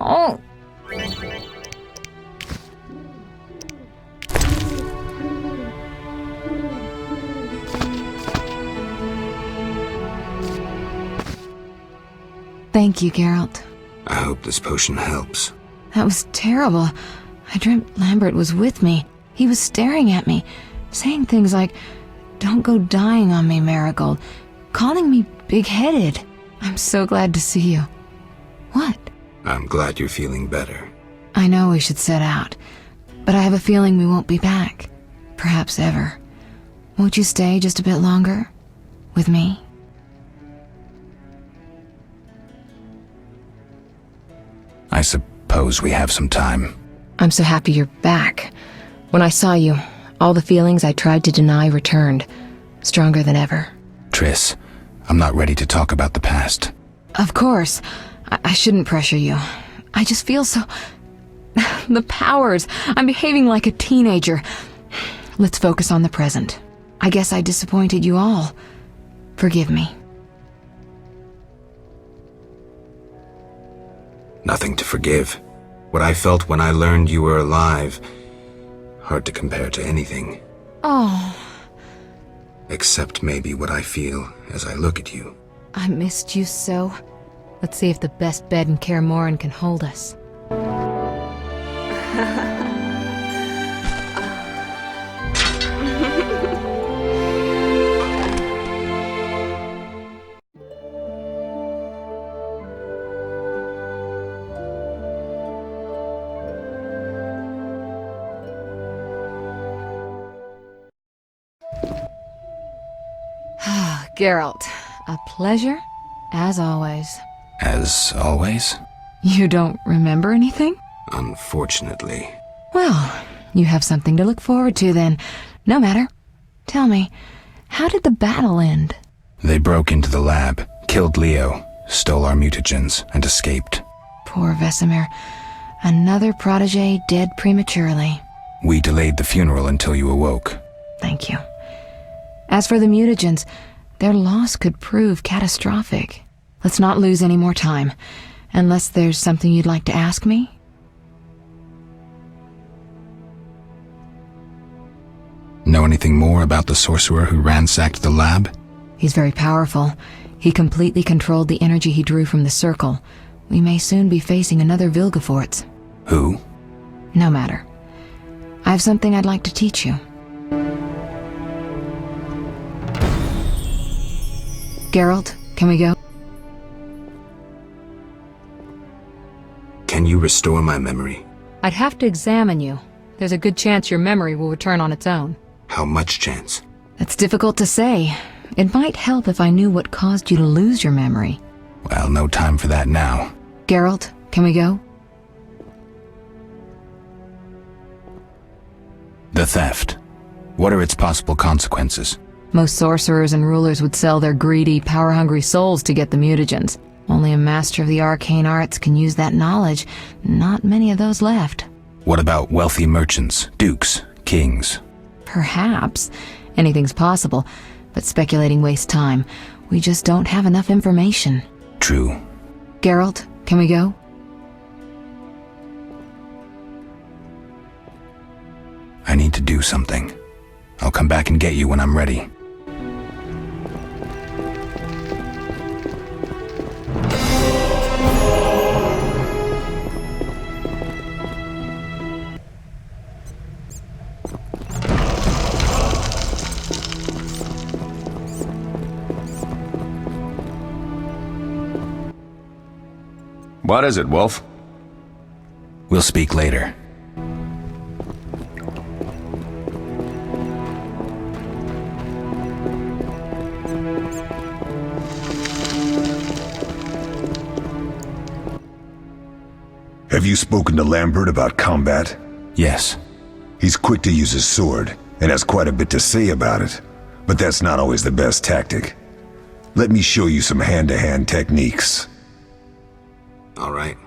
Oh. Thank you, Geralt. I hope this potion helps. That was terrible. I dreamt Lambert was with me. He was staring at me, saying things like, "Don't go dying on me, Marigold," calling me big-headed. I'm so glad to see you. What? I'm glad you're feeling better. I know we should set out, but I have a feeling we won't be back. Perhaps ever. Won't you stay just a bit longer? With me? I suppose we have some time. I'm so happy you're back. When I saw you, all the feelings I tried to deny returned, stronger than ever. Triss, I'm not ready to talk about the past. Of course. I shouldn't pressure you. I just feel so... The powers. I'm behaving like a teenager. Let's focus on the present. I guess I disappointed you all. Forgive me. Nothing to forgive. What I felt when I learned you were alive, hard to compare to anything. Oh. Except maybe what I feel as I look at you. I missed you so. Let's see if the best bed in Kaer Morhen can hold us. Geralt, a pleasure, as always. As always? You don't remember anything? Unfortunately. Well, you have something to look forward to then. No matter. Tell me, how did the battle end? They broke into the lab, killed Leo, stole our mutagens, and escaped. Poor Vesemir. Another protege dead prematurely. We delayed the funeral until you awoke. Thank you. As for the mutagens, their loss could prove catastrophic. Let's not lose any more time. Unless there's something you'd like to ask me? Know anything more about the sorcerer who ransacked the lab? He's very powerful. He completely controlled the energy he drew from the circle. We may soon be facing another Vilgefortz. Who? No matter. I have something I'd like to teach you. Geralt, can we go? Can you restore my memory? I'd have to examine you. There's a good chance your memory will return on its own. How much chance? That's difficult to say. It might help if I knew what caused you to lose your memory. Well, no time for that now. Geralt, can we go? The theft. What are its possible consequences? Most sorcerers and rulers would sell their greedy, power-hungry souls to get the mutagens. Only a master of the arcane arts can use that knowledge. Not many of those left. What about wealthy merchants, dukes, kings? Perhaps. Anything's possible, but speculating wastes time. We just don't have enough information. True. Geralt, can we go? I need to do something. I'll come back and get you when I'm ready. What is it, Wolf? We'll speak later. Have you spoken to Lambert about combat? Yes. He's quick to use his sword, and has quite a bit to say about it. But that's not always the best tactic. Let me show you some hand-to-hand techniques. All right.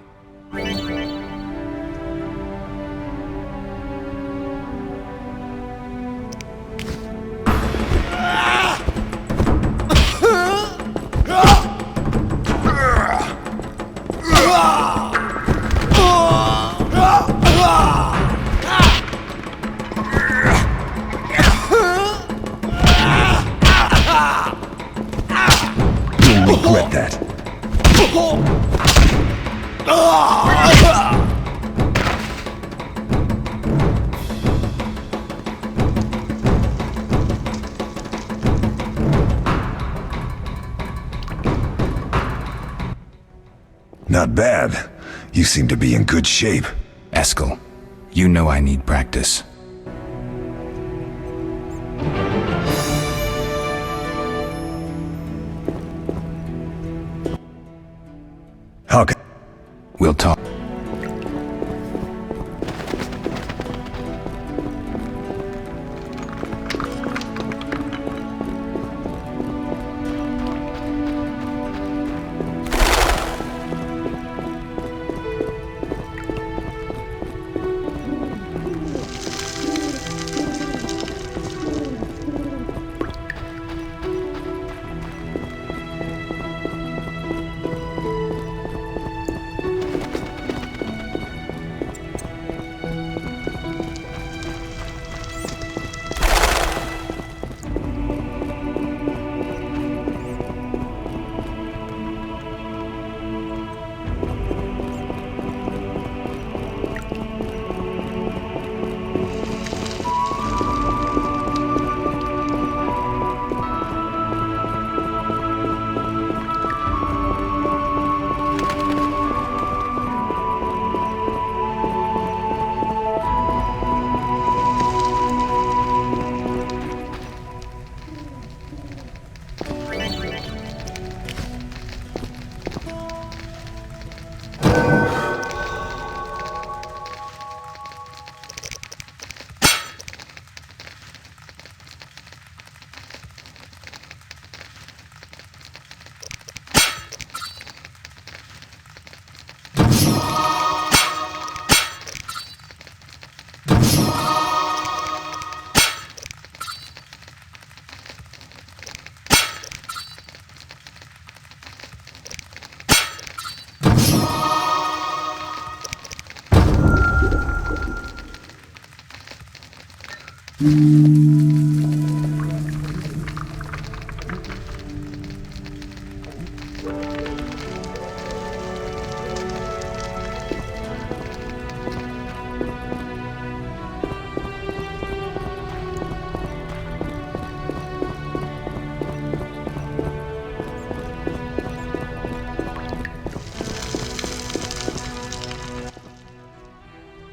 You'll regret that. Not bad. You seem to be in good shape. Eskel, you know I need practice. How can... We'll talk.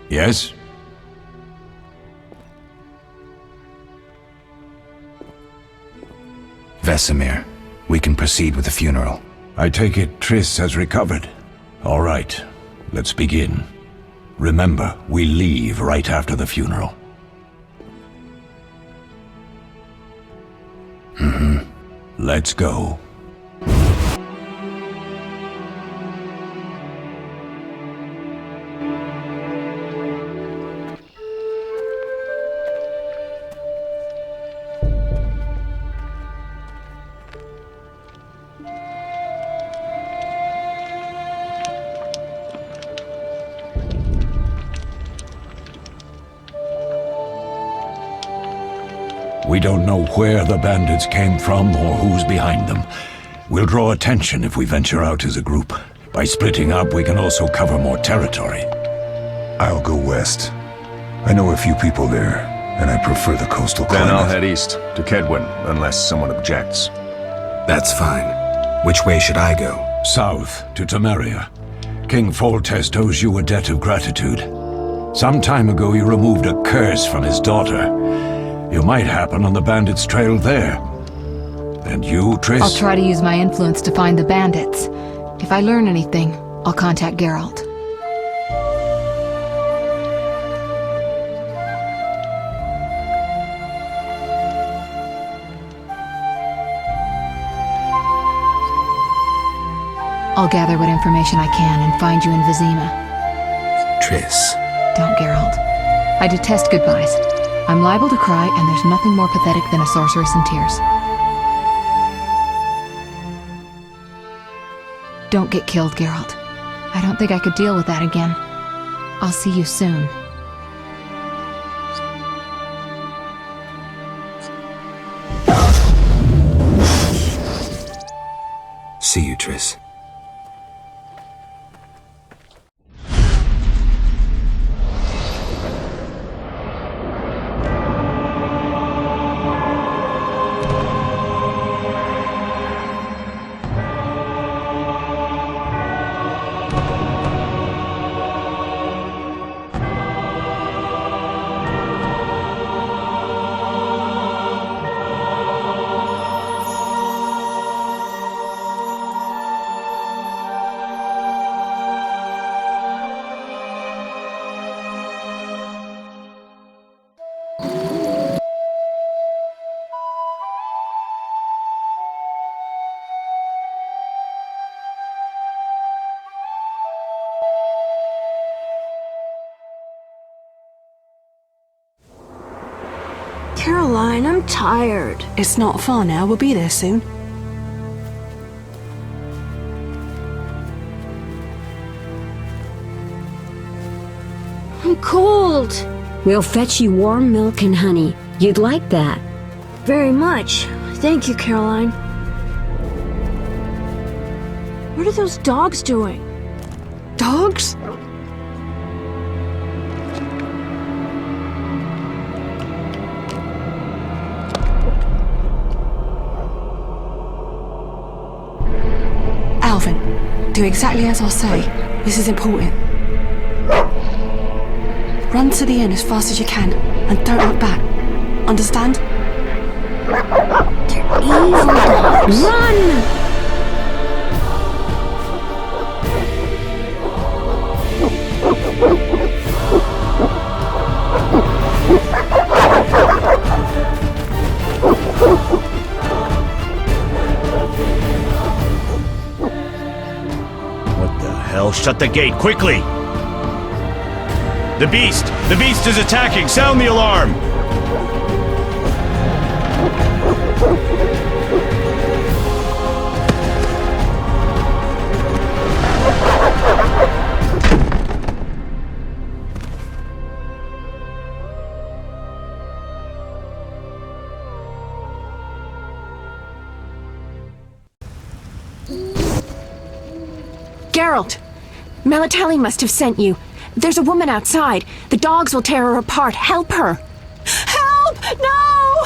Yes? Vesemir, we can proceed with the funeral. I take it Triss has recovered. All right, let's begin. Remember, we leave right after the funeral. Let's go. We don't know where the bandits came from or who's behind them. We'll draw attention if we venture out as a group. By splitting up, we can also cover more territory. I'll go west. I know a few people there, and I prefer the coastal climate. Then I'll head east, to Kedwin, unless someone objects. That's fine. Which way should I go? South, to Temeria. King Foltest owes you a debt of gratitude. Some time ago you removed a curse from his daughter. You might happen on the bandits' trail there. And you, Triss? I'll try to use my influence to find the bandits. If I learn anything, I'll contact Geralt. I'll gather what information I can and find you in Vizima. Triss. Don't, Geralt. I detest goodbyes. I'm liable to cry, and there's nothing more pathetic than a sorceress in tears. Don't get killed, Geralt. I don't think I could deal with that again. I'll see you soon. See you, Triss. Caroline, I'm tired. It's not far now. We'll be there soon. I'm cold. We'll fetch you warm milk and honey. You'd like that. Very much. Thank you, Caroline. What are those dogs doing? Dogs? Alvin, do exactly as I'll say. This is important. Run to the inn as fast as you can, and don't look back. Understand? They're evil dogs. Run! What the hell? Shut the gate, quickly! The beast! The beast is attacking! Sound the alarm! Geralt! Melatelli must have sent you. There's a woman outside. The dogs will tear her apart. Help her! Help! No!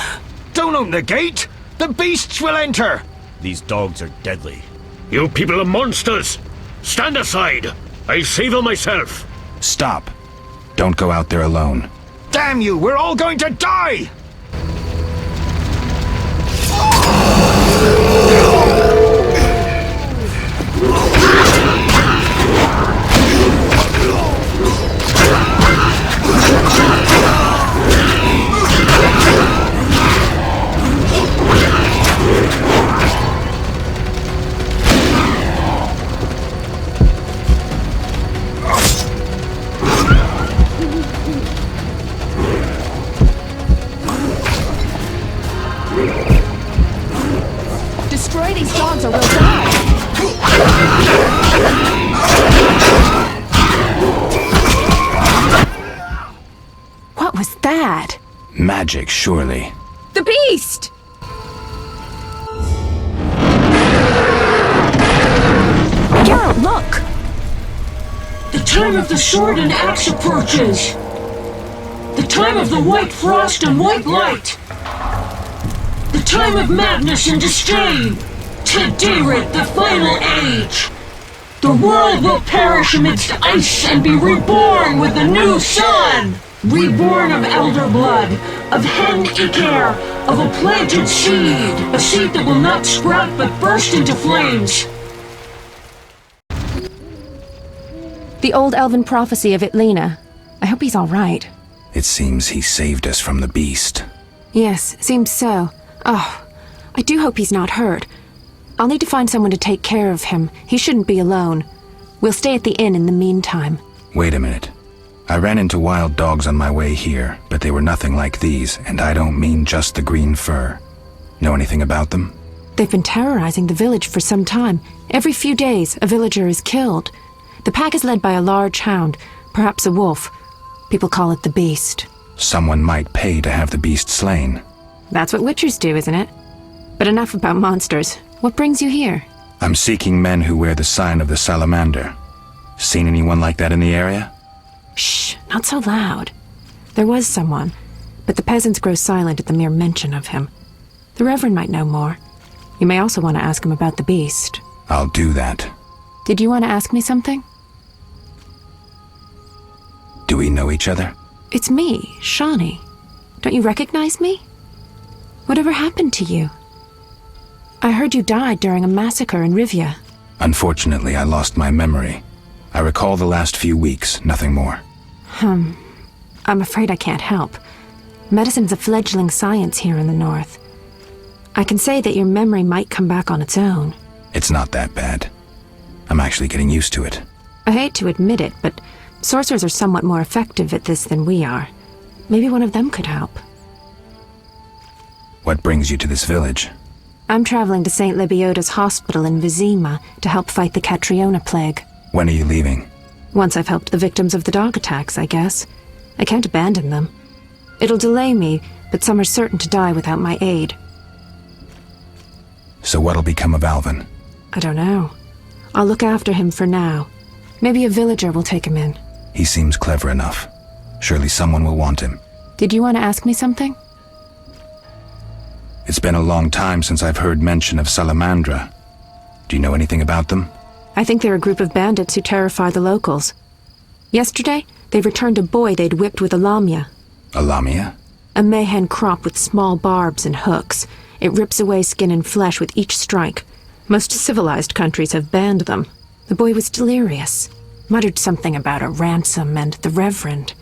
Don't open the gate! The beasts will enter! These dogs are deadly. You people are monsters! Stand aside! I'll save them myself! Stop. Don't go out there alone. Damn you! We're all going to die! Destroy these dogs or we'll die! What was that? Magic, surely. The beast! Geralt, look! The time of the sword and axe approaches. The time of the white frost and white light. The time of madness and disdain. Tedirit, the final age. The world will perish amidst ice and be reborn with the new sun. Reborn of elder blood, of hen Iker, of a planted seed. A seed that will not sprout but burst into flames. The old elven prophecy of Itlena. I hope he's all right. It seems he saved us from the beast. Yes, seems so. Oh, I do hope he's not hurt. I'll need to find someone to take care of him. He shouldn't be alone. We'll stay at the inn in the meantime. Wait a minute. I ran into wild dogs on my way here, but they were nothing like these, and I don't mean just the green fur. Know anything about them? They've been terrorizing the village for some time. Every few days, a villager is killed. The pack is led by a large hound, perhaps a wolf. People call it the Beast. Someone might pay to have the beast slain. That's what witchers do, isn't it? But enough about monsters. What brings you here? I'm seeking men who wear the sign of the salamander. Seen anyone like that in the area? Shh, not so loud. There was someone, but the peasants grow silent at the mere mention of him. The Reverend might know more. You may also want to ask him about the beast. I'll do that. Did you want to ask me something? Do we know each other? It's me, Shawnee. Don't you recognize me? Whatever happened to you? I heard you died during a massacre in Rivia. Unfortunately, I lost my memory. I recall the last few weeks, nothing more. I'm afraid I can't help. Medicine's a fledgling science here in the north. I can say that your memory might come back on its own. It's not that bad. I'm actually getting used to it. I hate to admit it, but sorcerers are somewhat more effective at this than we are. Maybe one of them could help. What brings you to this village? I'm traveling to St. Lebioda's hospital in Vizima to help fight the Catriona plague. When are you leaving? Once I've helped the victims of the dog attacks, I guess. I can't abandon them. It'll delay me, but some are certain to die without my aid. So what'll become of Alvin? I don't know. I'll look after him for now. Maybe a villager will take him in. He seems clever enough. Surely someone will want him. Did you want to ask me something? It's been a long time since I've heard mention of Salamandra. Do you know anything about them? I think they're a group of bandits who terrify the locals. Yesterday, they returned a boy they'd whipped with a lamia. A lamia? A mayhen crop with small barbs and hooks. It rips away skin and flesh with each strike. Most civilized countries have banned them. The boy was delirious. Muttered something about a ransom and the Reverend.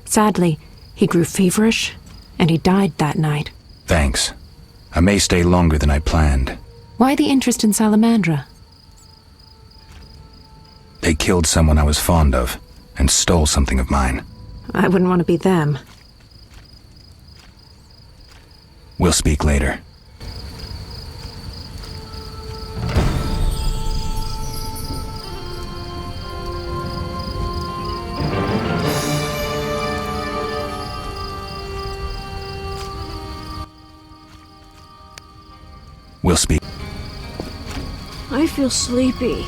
Sadly, he grew feverish, and he died that night. Thanks. I may stay longer than I planned. Why the interest in Salamandra? They killed someone I was fond of, and stole something of mine. I wouldn't want to be them. We'll speak later. I feel sleepy.